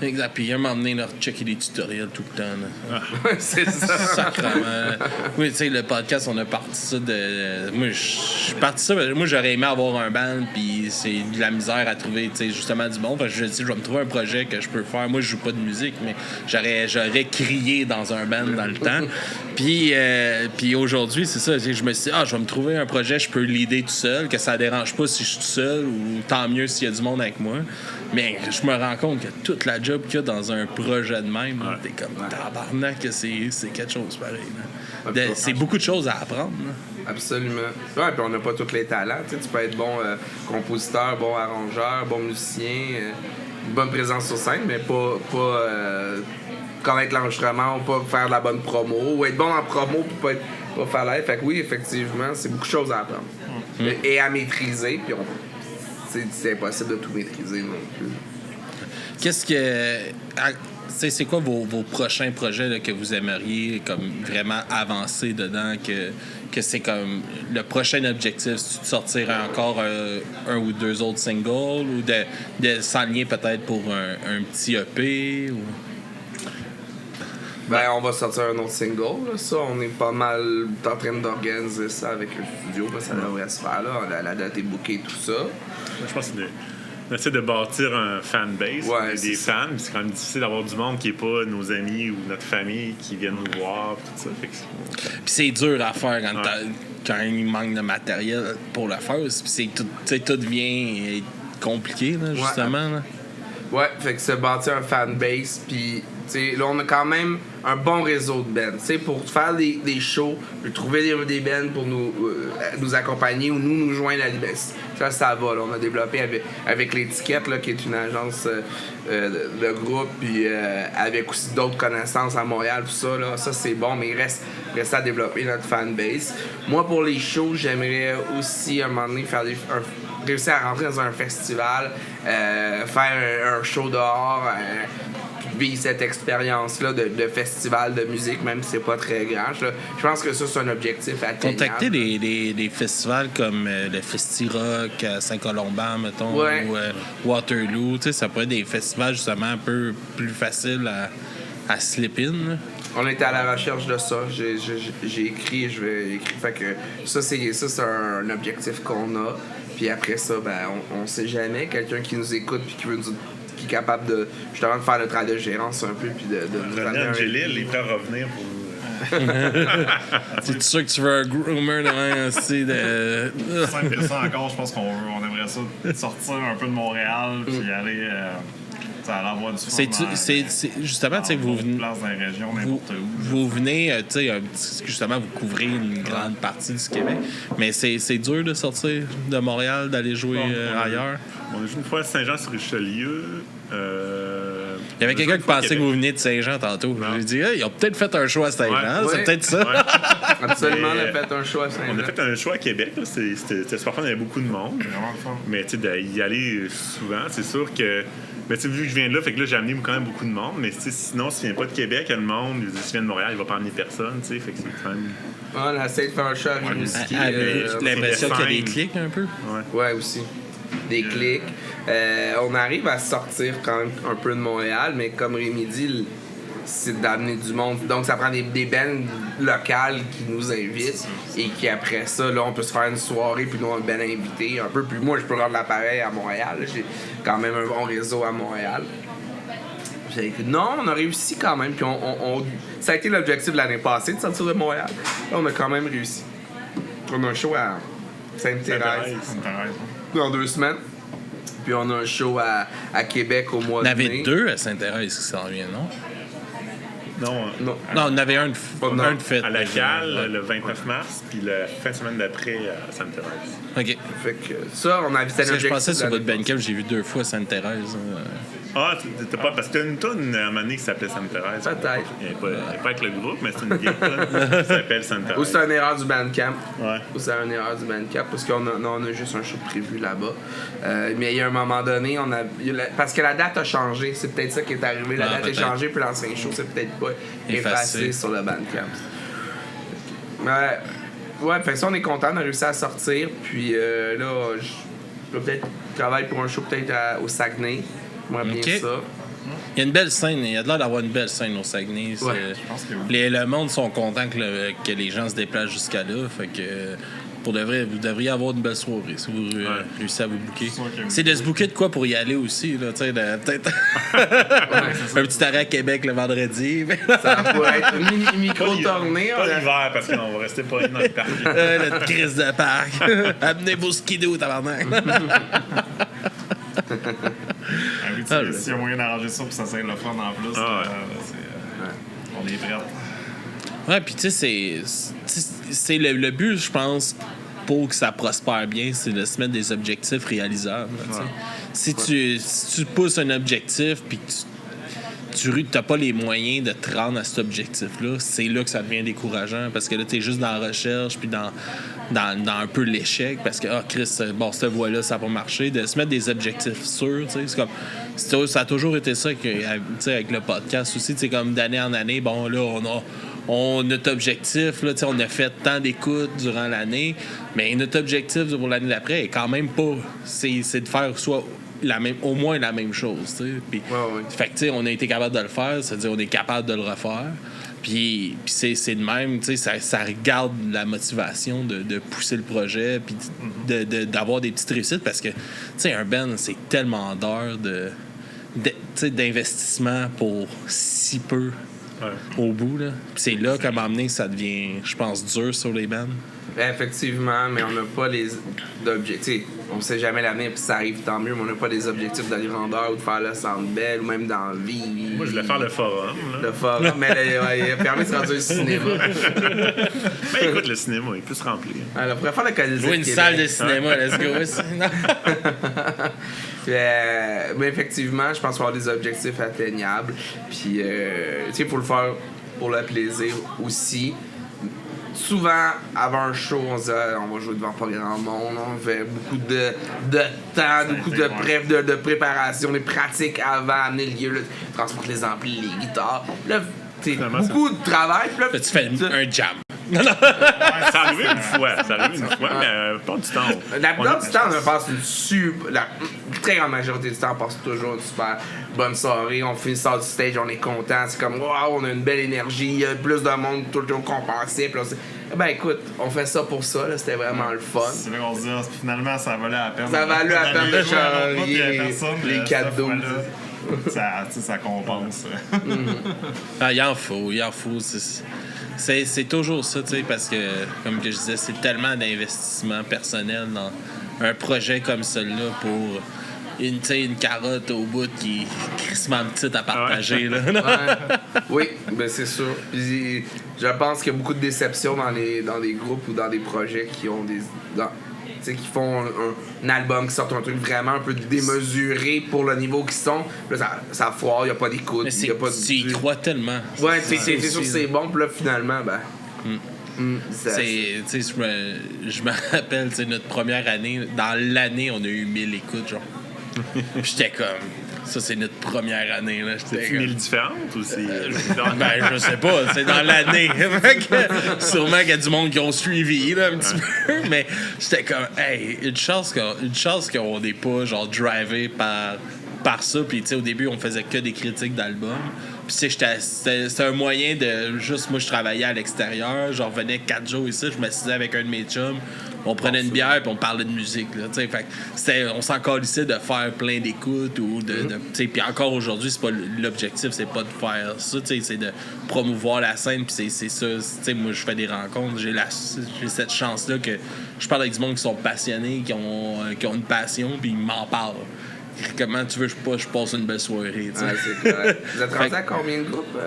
Exact. Puis un moment donné, checker des tutoriels tout le temps. Là. C'est ça. Sacrément. Oui, tu sais, le podcast, on a parti ça de. Moi, je suis parti ça. Moi, j'aurais aimé avoir un band, puis c'est de la misère à trouver, tu sais, justement du bon. Fait que je vais me trouver un projet que je peux faire. Moi, je joue pas de musique, mais j'aurais crié dans un band dans le temps. Puis aujourd'hui, c'est ça. Je me suis dit, je vais me trouver un projet, je peux leader tout seul, que ça dérange pas si je suis tout seul, ou tant mieux s'il y a du monde avec moi. Mais je me rends compte que toute la job qu'il y a dans un projet de même, t'es comme tabarnak que c'est quelque chose pareil. C'est beaucoup de choses à apprendre. Là. Absolument. Ouais, puis on n'a pas tous les talents. Tu peux être bon compositeur, bon arrangeur, bon musicien, bonne présence sur scène, mais pas connaître l'enregistrement ou pas faire de la bonne promo, ou être bon en promo puis pas faire live. Fait que oui, effectivement, c'est beaucoup de choses à apprendre. Et à maîtriser, puis c'est impossible de tout maîtriser non plus. Qu'est-ce que... c'est quoi vos prochains projets là, que vous aimeriez comme vraiment avancer dedans, que c'est comme le prochain objectif, c'est de sortir encore un ou deux autres singles, ou de s'enligner peut-être pour un petit EP ou... Ben, on va sortir un autre single, là. Ça, on est pas mal en train d'organiser ça avec le studio, ça devrait se faire, là. La date est bookée, tout ça. Je pense qu'on essaie de bâtir un fanbase, des fans. C'est quand même difficile d'avoir du monde qui n'est pas nos amis ou notre famille qui viennent nous voir, tout ça. Puis c'est dur à faire quand il manque de matériel pour le faire. Puis tout devient compliqué, là, justement. Là. Ouais, fait que c'est bâtir un fanbase, puis là, on a quand même un bon réseau de bands. Pour faire des shows, trouver des bands pour nous accompagner ou nous joindre à l'IBES. Ça va. Là. On a développé avec l'Étiquette, là, qui est une agence de groupe, puis avec aussi d'autres connaissances à Montréal, tout ça. Là. Ça, c'est bon, mais il reste à développer notre fanbase. Moi, pour les shows, j'aimerais aussi, à un moment donné, réussir à rentrer dans un festival, faire un show dehors, vivre cette expérience-là de festival de musique, même si c'est pas très grand. Je pense que ça, c'est un objectif atteignable. Contacter des festivals comme le Festi-Rock à Saint-Colomban, mettons, ou Waterloo, ça pourrait être des festivals justement un peu plus faciles à slip in. Là. On était à la recherche de ça. J'ai écrit, je vais écrire. Fait que ça, c'est un objectif qu'on a. Puis après ça, ben, on sait jamais. Quelqu'un qui nous écoute puis qui est capable de justement de faire le travail de gérance un peu puis de nous ramener Angélil est prêt à revenir pour c'est sûr que tu veux un groomer demain aussi de ça encore, je pense qu'on aimerait ça sortir un peu de Montréal puis aller à l'envoi du c'est justement, tu sais, vous venez vous venez, tu sais, justement, vous couvrez une grande partie du Québec, mais c'est dur de sortir de Montréal, d'aller jouer ailleurs. On a joué une fois à Saint-Jean-sur-Richelieu. Il y avait quelqu'un qui pensait que vous veniez de Saint-Jean tantôt. J'ai dit, ils ont peut-être fait un show à Saint-Jean, c'est peut-être ça. Absolument, on a fait un show à Saint-Jean. On a fait un show à Québec, c'était super fun, il y avait beaucoup de monde. Mais tu sais, d'y aller souvent, c'est sûr que Mais tu sais, vu que je viens de là, fait que là, j'ai amené quand même beaucoup de monde. Mais sinon, s'il vient pas de Québec, le monde, s'il vient de Montréal, il va pas amener personne, tu sais. Fait que c'est quand même. On a essayé de faire un show à Rimouski. L'impression qu'il y a des clics un peu. Ouais, aussi. Des clics. On arrive à sortir quand même un peu de Montréal, mais comme Rémi dit, c'est d'amener du monde. Donc, ça prend des bands locales qui nous invitent et qui, après ça, là, on peut se faire une soirée puis nous, on a un band invité un peu. Puis moi, je peux rendre l'appareil à Montréal. J'ai quand même un bon réseau à Montréal. Non, on a réussi quand même. Puis ça a été l'objectif de l'année passée de sortir de Montréal. Là, on a quand même réussi. On a un show à Sainte-Thérèse dans 2 semaines. Puis on a un show à Québec au mois de mai. Il y en avait 2 à Sainte-Thérèse qui s'en viennent, non? Non, il y en avait un de fait. À la Cale, le 29 mars, puis la fin de semaine d'après à Sainte-Thérèse. OK. Fait que ça, on a invité Parce que je pensais sur votre Bandcamp, j'ai vu 2 fois Sainte-Thérèse. Ah, t'es pas. Parce que t'as une toune à un moment donné qui s'appelait Sainte-Thérèse. Peut-être. Elle n'est pas avec le groupe, mais c'est une vieille toune qui s'appelle Sainte-Thérèse. Ou c'est une erreur du Bandcamp. Ouais. Ou c'est une erreur du Bandcamp, parce qu'on a juste un show prévu là-bas. Mais il y a un moment donné, parce que la date a changé. C'est peut-être ça qui est arrivé. La date est changée, puis l'ancien show, c'est peut-être pas effacé sur le Bandcamp. Ouais, fait que ça, on est content, on a réussi à sortir. Puis là, je vais peut-être travailler pour un show peut-être au Saguenay. Moi, bien ça. Il y a une belle scène, il y a l'air d'avoir une belle scène au Saguenay. Ouais, je pense que oui. Le monde sont contents que les gens se déplacent jusqu'à là. Fait que pour de vrai, vous devriez avoir une belle soirée si vous réussissez à vous booker. C'est de se booker de quoi pour y aller aussi, là, tu sais, peut-être un petit arrêt à Québec le vendredi. Ça pourrait être une micro-tournée. Pas l'hiver, parce qu'on va rester pas dans le parc. Notre crise de parc. Amenez vos skidoo, tabarnak. S'il y a moyen d'arranger ça pour que ça soit le fun en plus, on est prêts. Ouais, puis tu sais, c'est le but, je pense, pour que ça prospère bien, c'est de se mettre des objectifs réalisables. Si tu pousses un objectif puis que tu n'as pas les moyens de te rendre à cet objectif-là, c'est là que ça devient décourageant parce que là, tu es juste dans la recherche puis dans un peu l'échec parce que, Chris, bon, cette voie-là, ça va pas marcher. De se mettre des objectifs sûrs, tu sais, c'est comme... Ça a toujours été ça avec le podcast aussi, tu sais, comme d'année en année, bon, là, notre objectif, là, on a fait tant d'écoutes durant l'année, mais notre objectif pour l'année d'après est quand même pas... C'est de faire soit... au moins la même chose, tu sais. Puis, fait que, tu sais, on a été capable de le faire, c'est-à-dire on est capable de le refaire. Puis c'est de même, tu sais, ça regarde la motivation de pousser le projet, puis d'avoir des petites réussites, parce que, tu sais, un band, c'est tellement d'heures d'investissement pour si peu au bout, là. Puis c'est là qu'à un moment donné, ça devient, je pense, dur sur les bands. Effectivement, mais on n'a pas les objectifs. On sait jamais l'avenir, puis ça arrive tant mieux, mais on n'a pas les objectifs d'aller grandeur ou de faire le Centre Bell ou même dans la vie. Moi, je voulais faire le forum. Là. Le forum, mais là, il a permis de se rendre au cinéma. Ben écoute, le cinéma, il peut se remplir. Alors, on pourrait faire le Colisée. Jouer une salle de cinéma, let's go. Mais effectivement, je pense qu'il faut avoir des objectifs atteignables. Puis, tu sais, il faut le faire pour le plaisir aussi. Souvent, avant un show, on se dit on va jouer devant pas grand monde, on fait beaucoup de temps, beaucoup de préparation, des pratiques avant, amener le lieu, transporter les amplis, les guitares. Là, beaucoup de travail. Là, tu fais un jam. Ça arrive une fois, mais pas du temps. La plupart du temps, on passe la très grande majorité du temps, on passe toujours une super bonne soirée. On finit ça du stage, on est content. C'est comme, waouh, on a une belle énergie, il y a plus de monde tout le temps qu'on pensait. Puis ben écoute, on fait ça pour ça, là, c'était vraiment le fun. C'est là qu'on se dit, finalement, ça valait la peine. Ça valait la peine de changer les cadeaux. Ça compense. Il en faut. C'est toujours ça, tu sais, parce que, comme que je disais, c'est tellement d'investissement personnel dans un projet comme celui-là pour une carotte au bout qui est crissement petite à partager. Là. Oui, ben c'est sûr. Puis, je pense qu'il y a beaucoup de déceptions dans des groupes ou dans des projets qui ont qui font un album, qui sortent un truc vraiment un peu démesuré pour le niveau qu'ils sont. Là, ça foire, il n'y a pas d'écoute. Tu y crois tellement. Ouais, c'est sûr que c'est bon, puis là, finalement, je me rappelle, notre première année, dans l'année, on a eu 1000 écoutes, genre. J'étais comme... Ça, c'est notre première année. Là. C'est une île différente ou c'est. Ben, je sais pas. C'est dans l'année. Sûrement qu'il y a du monde qui ont suivi là, un petit peu. Mais j'étais comme, hey, une chance qu'on n'est pas genre drivé par ça. Puis, tu sais, au début, on faisait que des critiques d'albums. Puis, tu sais, c'était un moyen de. Juste, moi, je travaillais à l'extérieur. Je revenais 4 jours ici. Je m'assisais avec un de mes chums. On prenait une bière puis on parlait de musique. Là, fait on s'en calissait de faire plein d'écoutes. Puis encore aujourd'hui, c'est pas l'objectif, c'est pas de faire ça. C'est de promouvoir la scène. Puis c'est ça. Moi, je fais des rencontres. J'ai cette chance-là que je parle avec du monde qui sont passionnés, qui ont une passion, puis ils m'en parlent. Comment tu veux que je passe une belle soirée? Ouais, c'est clair. Vous êtes rendu à combien de groupes?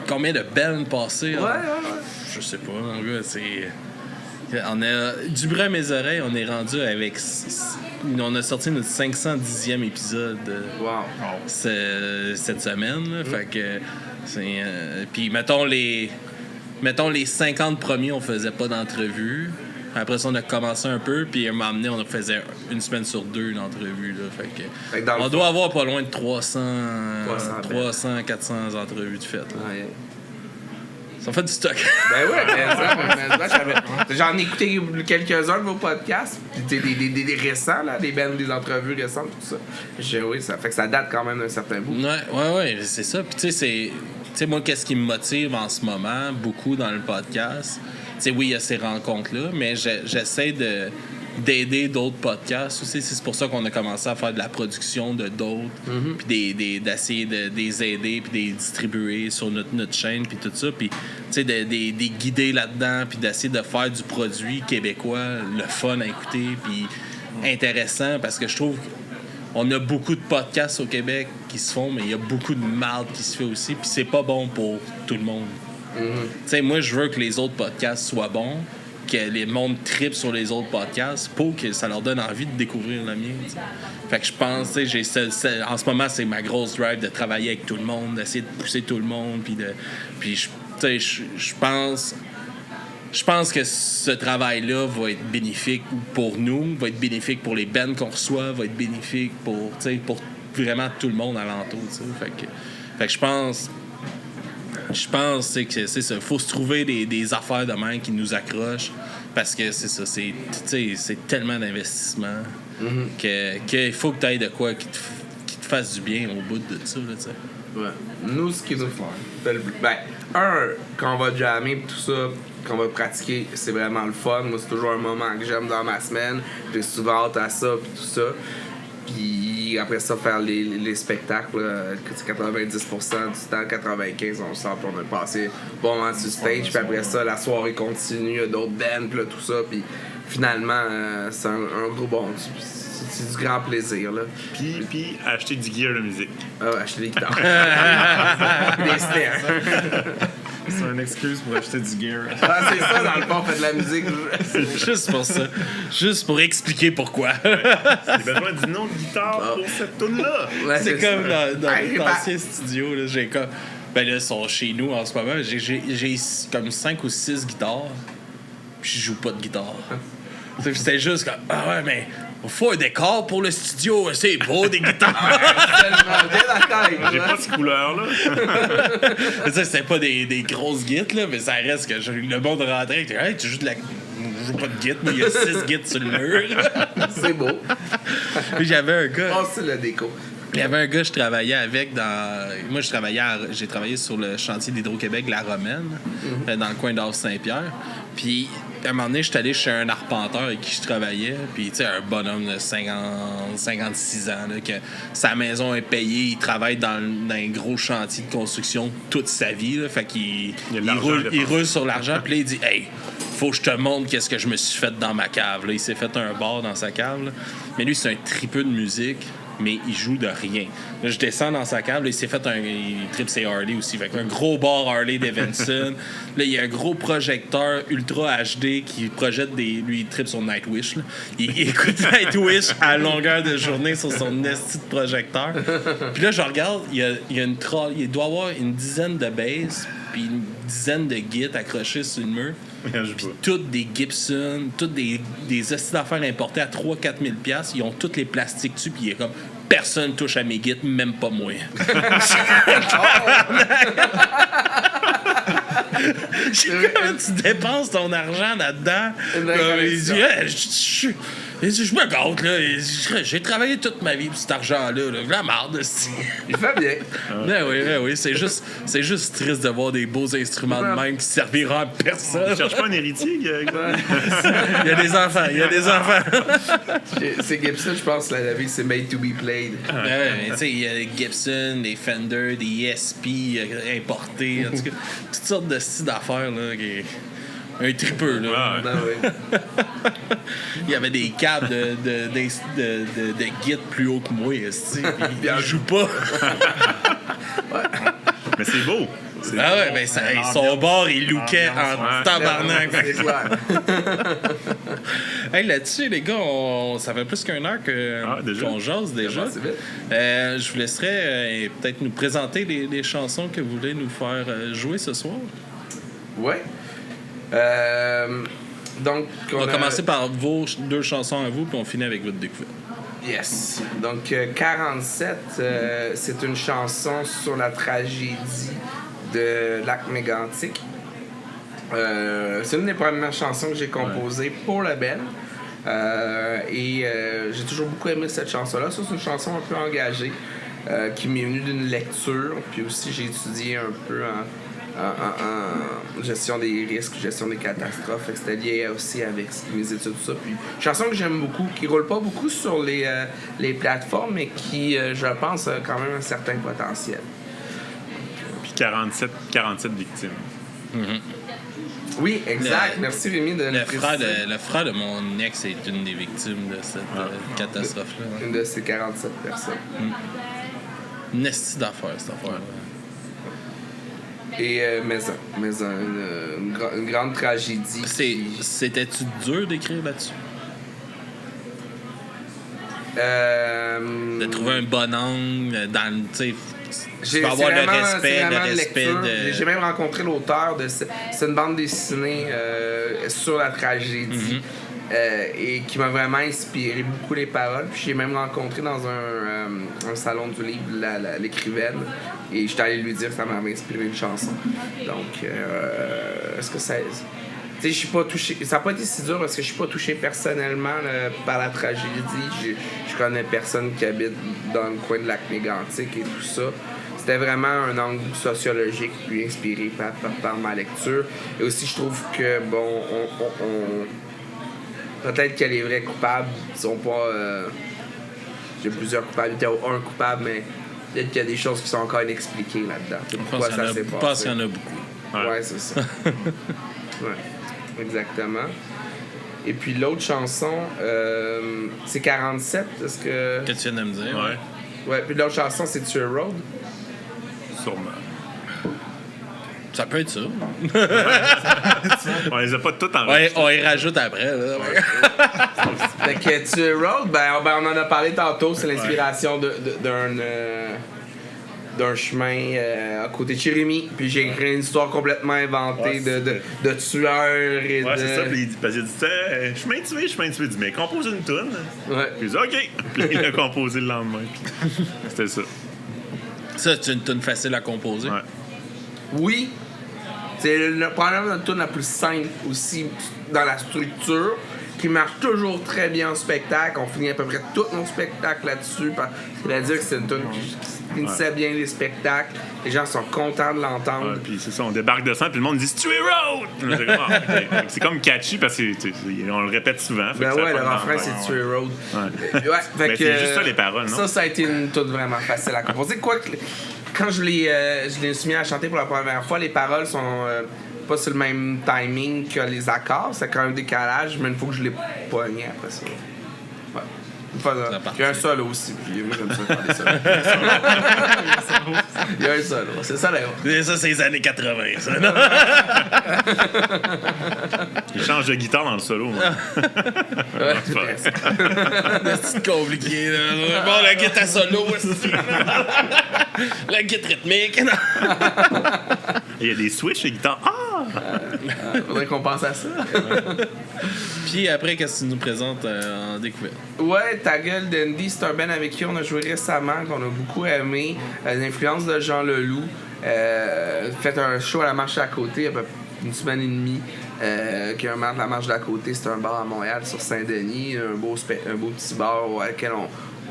Combien de bands passées? Ouais. Je sais pas, mon gars. On a du bruit à mes oreilles, on est rendu avec. On a sorti notre 510e épisode cette semaine. Là, fait que puis mettons les 50 premiers, on faisait pas d'entrevue. Après ça, on a commencé un peu, puis à un moment donné, on faisait une semaine sur 2 d'entrevue. Fait que on doit avoir pas loin de 300 400 entrevues de faites. Ça fait du stock. Ben ouais, j'en ai écouté quelques-uns de vos podcasts. Des récents, là, des entrevues récentes, tout ça. Oui, ça fait que ça date quand même d'un certain bout. Ouais, c'est ça. Puis tu sais, moi, qu'est-ce qui me motive en ce moment, beaucoup dans le podcast? Tu sais, oui, il y a ces rencontres-là, mais j'essaie d'aider d'autres podcasts aussi. C'est pour ça qu'on a commencé à faire de la production de d'autres, puis d'essayer de les aider, puis de les distribuer sur notre chaîne, puis tout ça. Puis, tu sais, de guider là-dedans, puis d'essayer de faire du produit québécois, le fun à écouter, puis intéressant, parce que je trouve on a beaucoup de podcasts au Québec qui se font, mais il y a beaucoup de marde qui se fait aussi, puis c'est pas bon pour tout le monde. Tu sais, moi, je veux que les autres podcasts soient bons, que les mondes trippent sur les autres podcasts pour que ça leur donne envie de découvrir le mien. T'sais. Fait que je pense, tu sais, en ce moment, c'est ma grosse drive de travailler avec tout le monde, d'essayer de pousser tout le monde, puis je pense que ce travail-là va être bénéfique pour nous, va être bénéfique pour les bands qu'on reçoit, va être bénéfique pour vraiment tout le monde alentour. Fait que je pense que c'est ça. Il faut se trouver des affaires de même qui nous accrochent parce que c'est ça. C'est tellement d'investissement qu'il faut que tu ailles de quoi qui te fasse du bien au bout de ça. Là, ouais. Nous, ce qui nous fait quand on va jammer et tout ça, quand on va pratiquer, c'est vraiment le fun. Moi, c'est toujours un moment que j'aime dans ma semaine. J'ai souvent hâte à ça et tout ça. Puis après ça, faire les spectacles, c'est 90% du temps, 95% on sort, puis on a passé bon moment sur stage, puis après ça, la soirée continue, il y a d'autres bands, puis tout ça, puis finalement, c'est un gros bon. C'est du grand plaisir, là. Puis acheter du gear de musique. Acheter des guitares. Des snares. C'est une excuse pour acheter du gear. C'est ça, dans le fond, on fait de la musique. Juste pour ça. Juste pour expliquer pourquoi. J'ai besoin du nom de guitare pour cette tune-là. Ouais, c'est comme dans l'ancien studio. Là, j'ai comme... Ben là, ils sont chez nous en ce moment. J'ai comme 5 ou 6 guitares. Puis je joue pas de guitare. C'était juste comme... Ah ouais, mais... Il faut un décor pour le studio, c'est beau des guitares. J'ai pas de couleur là. C'était pas des grosses guites là, mais ça reste que le monde rentrait. Hey, tu joues de la. Je joue pas de guite, mais il y a 6 guites sur le mur. C'est beau. Puis j'avais un gars. Oh, c'est le déco. Il y avait un gars que je travaillais avec dans. Moi, j'ai travaillé sur le chantier d'Hydro-Québec, la Romaine, dans le coin d'Orse-Saint-Pierre. Puis, à un moment donné, je suis allé chez un arpenteur avec qui je travaillais. Puis, tu sais, un bonhomme de 56 ans, là, que sa maison est payée. Il travaille dans un gros chantier de construction toute sa vie. Là, fait qu'il roule sur l'argent. Puis là, il dit, hey, faut que je te montre qu'est-ce que je me suis fait dans ma cave. Là, il s'est fait un bar dans sa cave. Là. Mais lui, c'est un tripeux de musique. Mais il joue de rien. Là, je descends dans sa cave, là, il s'est fait il tripe ses Harley aussi. Fait un gros bar Harley Davidson. Là, il y a un gros projecteur Ultra HD qui projette lui, il tripe sur Nightwish. Là. Il écoute Nightwish à longueur de journée sur son esti de projecteur. Puis là, je regarde, il doit avoir une dizaine de basses puis une dizaine de guides accrochés sur le mur. Puis toutes des Gibson, toutes des hosties d'affaires importées à 3-4 000$. Ils ont tous les plastiques dessus, puis il est comme personne touche à mes guides, même pas moi. Comment tu dépenses ton argent là-dedans? Il dit, je me gâte, là. J'ai travaillé toute ma vie pour cet argent-là. Là. La marde, il fait bien. Oui. C'est juste triste de voir des beaux instruments de même qui serviront à personne. Tu cherches pas un héritier? Il y a des enfants. C'est Gibson, je pense, la vie, c'est made to be played. Tu sais, il y a des Gibson, des Fender, des ESP importés, en tout cas, toutes sortes de styles d'affaires, là. Un tripeux, là. Il y avait des câbles de guide plus haut que moi, il joue pas. Mais c'est beau. Son bord, il lookait en tabarnak. C'est clair. Hey, là-dessus, les gars, ça fait plus qu'une heure qu'on jase déjà. Je vous laisserai peut-être nous présenter les chansons que vous voulez nous faire jouer ce soir. Ouais. Donc, on va commencer par vos 2 chansons à vous, puis on finit avec votre découverte. Yes. Donc, 47, c'est une chanson sur la tragédie de Lac Mégantic. C'est une des premières chansons que j'ai composées pour le band. Et j'ai toujours beaucoup aimé cette chanson-là. Ça, c'est une chanson un peu engagée qui m'est venue d'une lecture. Puis aussi, j'ai étudié un peu en gestion des risques, gestion des catastrophes. C'était lié aussi avec mes études, tout ça. Puis, une chanson que j'aime beaucoup, qui roule pas beaucoup sur les plateformes, mais qui, je pense, a quand même un certain potentiel. Puis 47 victimes. Mm-hmm. Oui, exact. Merci Rémi de le frère de mon ex est une des victimes de cette catastrophe-là. Une de ces 47 personnes. Une esti d'affaires, cette affaire-là. Et une grande tragédie. C'était-tu dur d'écrire là-dessus? De trouver un bon angle dans tu sais, avoir le respect de... J'ai même rencontré l'auteur de c'est une bande dessinée sur la tragédie. Et qui m'a vraiment inspiré beaucoup les paroles. Puis j'ai même rencontré dans un salon du livre l'écrivaine. Et j'étais allé lui dire que ça m'avait inspiré une chanson. Donc, est-ce que ça... Tu sais, je suis pas touché... Ça n'a pas été si dur parce que je suis pas touché personnellement par la tragédie. Je connais personne qui habite dans le coin de Lac Mégantic et tout ça. C'était vraiment un angle sociologique puis inspiré par ma lecture. Et aussi, je trouve que, bon, peut-être que les vrais coupables sont pas... J'ai plusieurs coupables, il y a un coupable, mais peut-être qu'il y a des choses qui sont encore inexpliquées là-dedans. Pourquoi ça s'est passé? Je pense qu'il y en a beaucoup. Ouais, c'est ça. Ouais, exactement. Et puis l'autre chanson, c'est 47. Est-ce que tu viens de me dire? Ouais, puis l'autre chanson, c'est Tuer Road. Sûrement. Ça peut être ça. On les a pas toutes en on y rajoute après. Là. Fait que Tuer Road, on en a parlé tantôt, c'est l'inspiration d'un chemin à côté de Jérémy. Puis j'ai écrit une histoire complètement inventée de tueurs et c'est ça. Puis il dit chemin tué. Il dit mais compose une toune. Ouais. Puis il dit OK. Puis il a composé le lendemain. Puis c'était ça. Ça, c'est une toune facile à composer. Ouais. Oui. C'est probablement la toune la plus simple aussi dans la structure, qui marche toujours très bien en spectacle. On finit à peu près tous nos spectacles là-dessus. C'est-à-dire que c'est une toune qui finissait bien les spectacles. Les gens sont contents de l'entendre. Puis c'est ça, on débarque de sang, puis le monde dit Tuer Road! C'est comme catchy parce qu'on le répète souvent. Le refrain, c'est Tuer Road. C'est juste ça les paroles, non? Ça a été une toune vraiment facile à composer. Quoique, quand je l'ai mis à chanter pour la première fois, les paroles sont pas sur le même timing que les accords. C'est quand même un décalage, mais une fois que je l'ai pogné après ça. Ouais. Il y a un solo aussi. Puis moi, j'aime ça faire des solos. Il y a un solo. C'est ça, là. Ça, c'est les années 80, ça. Non? Il change de guitare dans le solo. C'est compliqué, là. Bon, la guitare solo, la guitare rythmique. Il y a des switches de guitare. Ah! Faudrait qu'on pense à ça. Puis après, qu'est-ce que tu nous présentes en découverte? Ouais, Ta gueule d'Andy, c'est un band avec qui on a joué récemment, qu'on a beaucoup aimé. L'influence de Jean Leloup. Fait un show à la Marche d'à côté, il y a une semaine et demie. Qui est un bar de la Marche d'à côté, c'est un bar à Montréal sur Saint-Denis, un beau petit bar auquel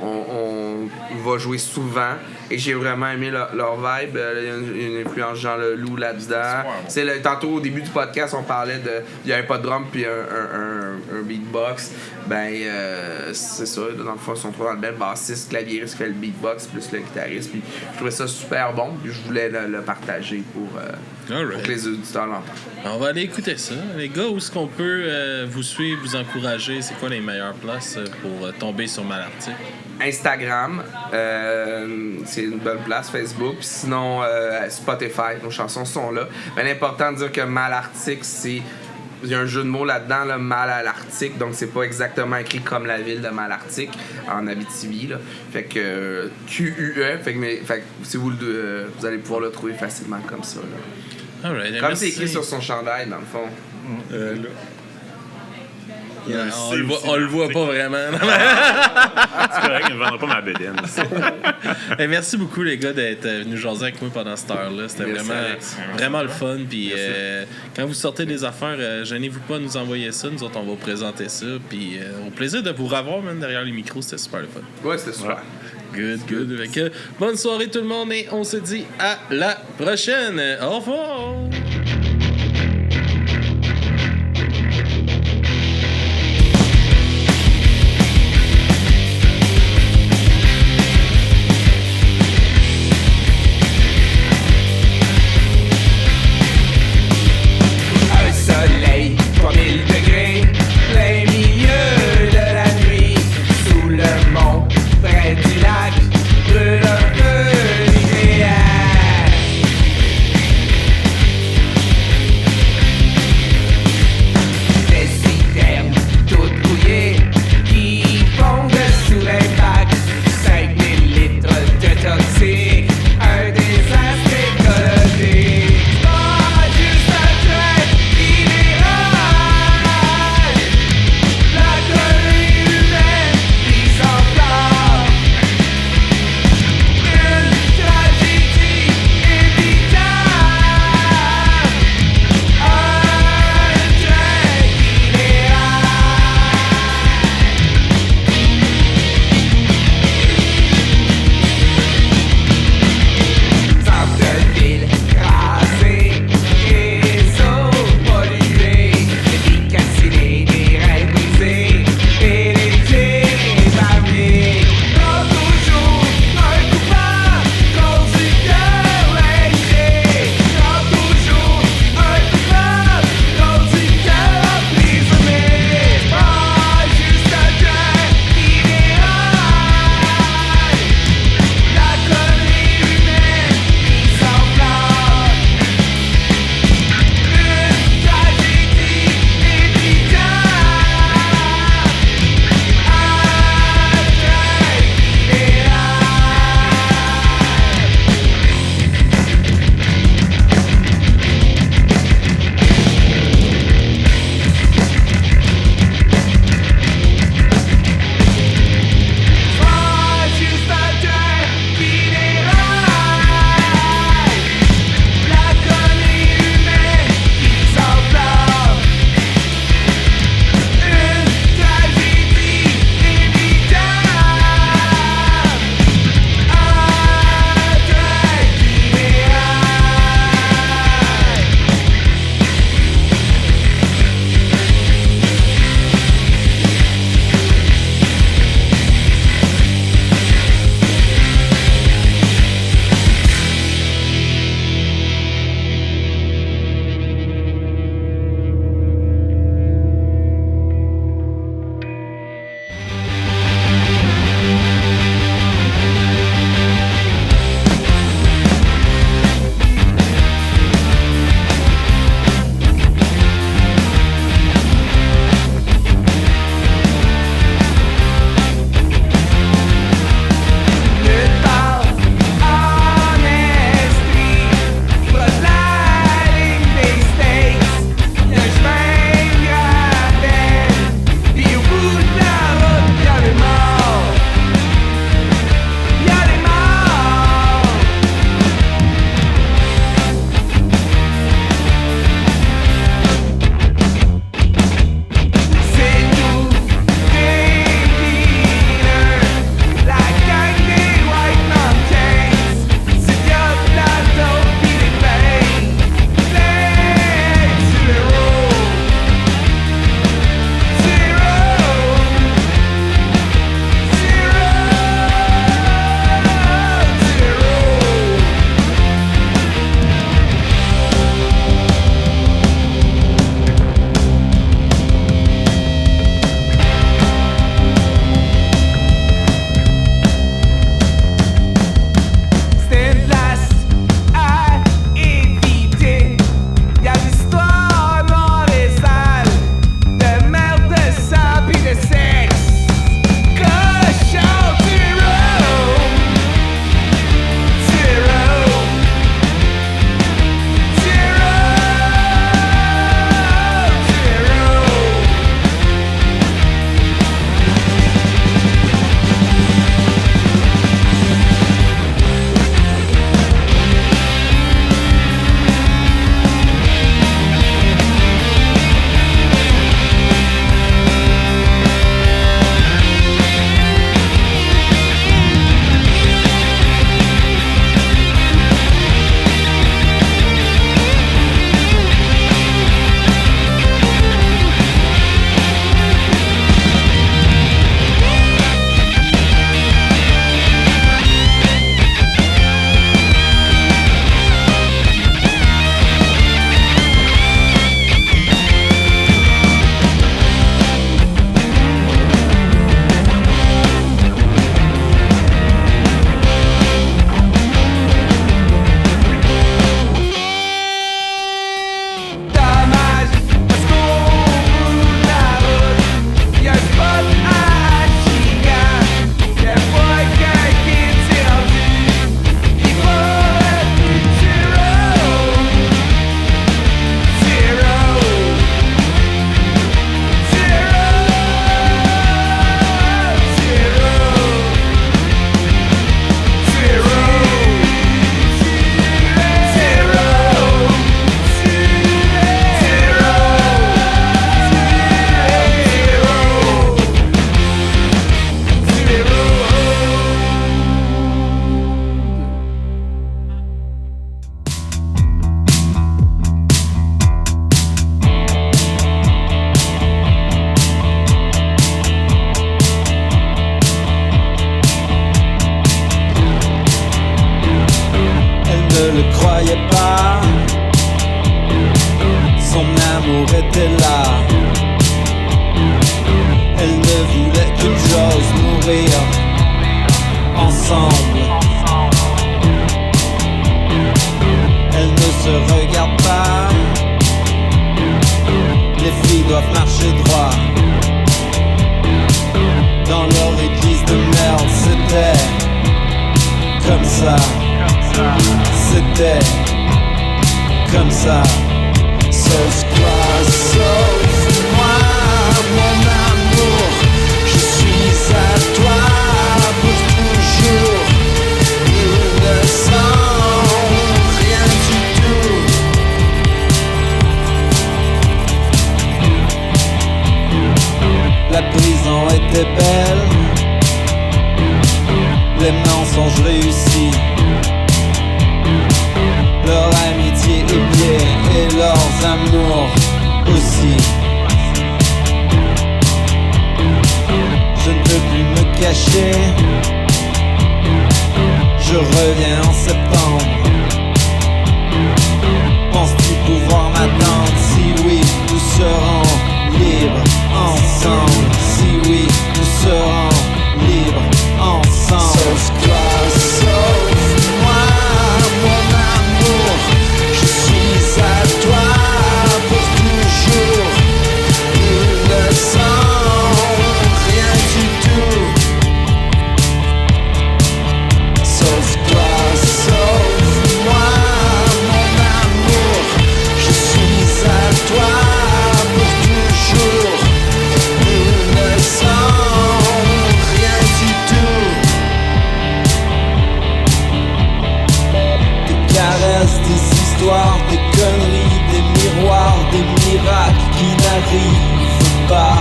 on va jouer souvent. Et j'ai vraiment aimé leur vibe. Il y a une influence Jean Leloup là-dedans. C'est tantôt au début du podcast, on parlait de. Il y a un pas de drum puis un beatbox. C'est ça. Dans le fond, ils sont trois dans le band. Bassiste, clavieriste qui fait le beatbox, plus le guitariste. Puis je trouvais ça super bon. Puis je voulais le partager pour que les auditeurs l'entendent. On va aller écouter ça. Les gars, où est-ce qu'on peut vous suivre, vous encourager? C'est quoi les meilleures places pour tomber sur Malartic? Instagram, c'est une bonne place, Facebook. Puis sinon, Spotify, nos chansons sont là. Mais l'important de dire que Malartic, c'est... Il y a un jeu de mots là-dedans, là, Mal à l'Arctique, donc c'est pas exactement écrit comme la ville de Malartic en Abitibi. Là. Fait que QUE, fait que si vous allez pouvoir le trouver facilement comme ça. Là. Alright, comme c'est écrit sur son chandail, dans le fond. Là. On le voit pas vraiment. C'est correct, je ne vendrai pas ma bédaine. Merci beaucoup, les gars, d'être venus jaser avec moi pendant cette heure-là. C'était vraiment le fun. Puis quand vous sortez des affaires, gênez-vous pas de nous envoyer ça. Nous autres, on va vous présenter ça. Puis au plaisir de vous revoir, même derrière les micros. C'était super le fun. Ouais, c'était super. Good. Fait que, bonne soirée, tout le monde. Et on se dit à la prochaine. Au revoir. doivent marcher droit. Dans leur église de merde, c'était comme ça. C'était comme ça. Sauve-toi, sauve-moi, mon amour. Je suis à toi pour toujours. Nous ne sommes rien du tout. La prison était belle, les mensonges réussis, leur amitié épiée et leurs amours aussi. Je ne peux plus me cacher, je reviens en septembre. Penses-tu pouvoir m'attendre? Si oui, nous serons libres ensemble. Si oui, nous serons libres ensemble. Sauve-toi, sauve-moi, mon amour. Je suis à toi pour toujours. Nous ne sommes rien du tout. Sauve-toi, sauve-moi, mon amour. Je suis à toi pour toujours. Nous ne sommes rien du tout. Des caresses, des histoires, des conneries, des miroirs, des miracles qui n'arrivent pas.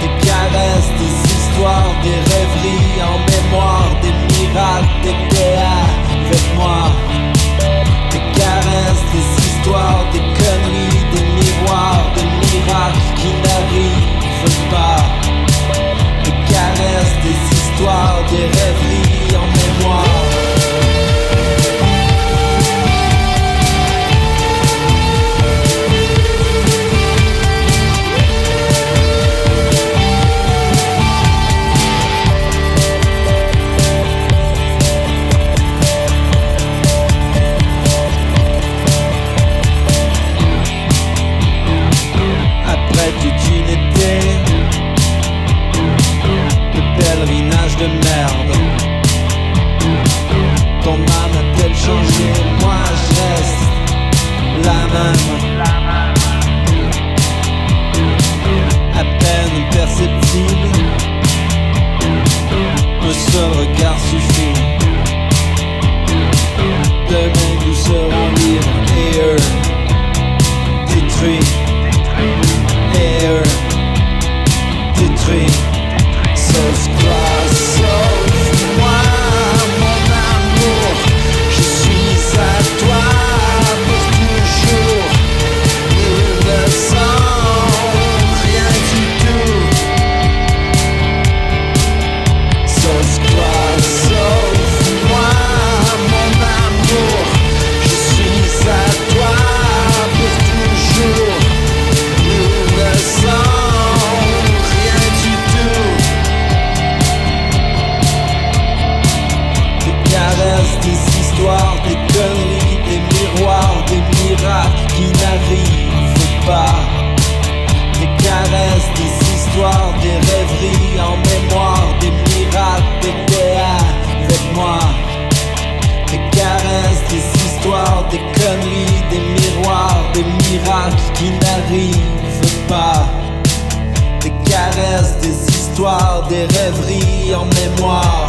Des caresses, des histoires, des rêveries en mémoire, des miracles, des théâtres avec moi. Des caresses, des histoires, des conneries, des miroirs, des miracles qui n'arrivent pas. Des caresses, des histoires, des rêveries en mémoire. Après toute une été de pèlerinage de merde, ton âme a-t-elle changé? Moi je reste la même. À peine perceptible, un seul regard suffit. Demain nous serons libres et eux détruits. Et eux détruits. Sauve-toi, sauve-moi, mon amour. Je suis à toi pour toujours. Nous ne sommes rien du tout. Sauve-toi, sauve-moi, mon amour. Je suis à toi pour toujours. Nous ne sommes rien du tout. Des caresses, des histoires, des conneries, des miroirs, des miracles qui n'arrivent pas. Des caresses, des histoires, des rêveries en mémoire, des miracles, des théâtres avec moi. Des caresses, des histoires, des conneries, des miroirs, des miracles qui n'arrivent pas. Des caresses, des histoires, des rêveries en mémoire.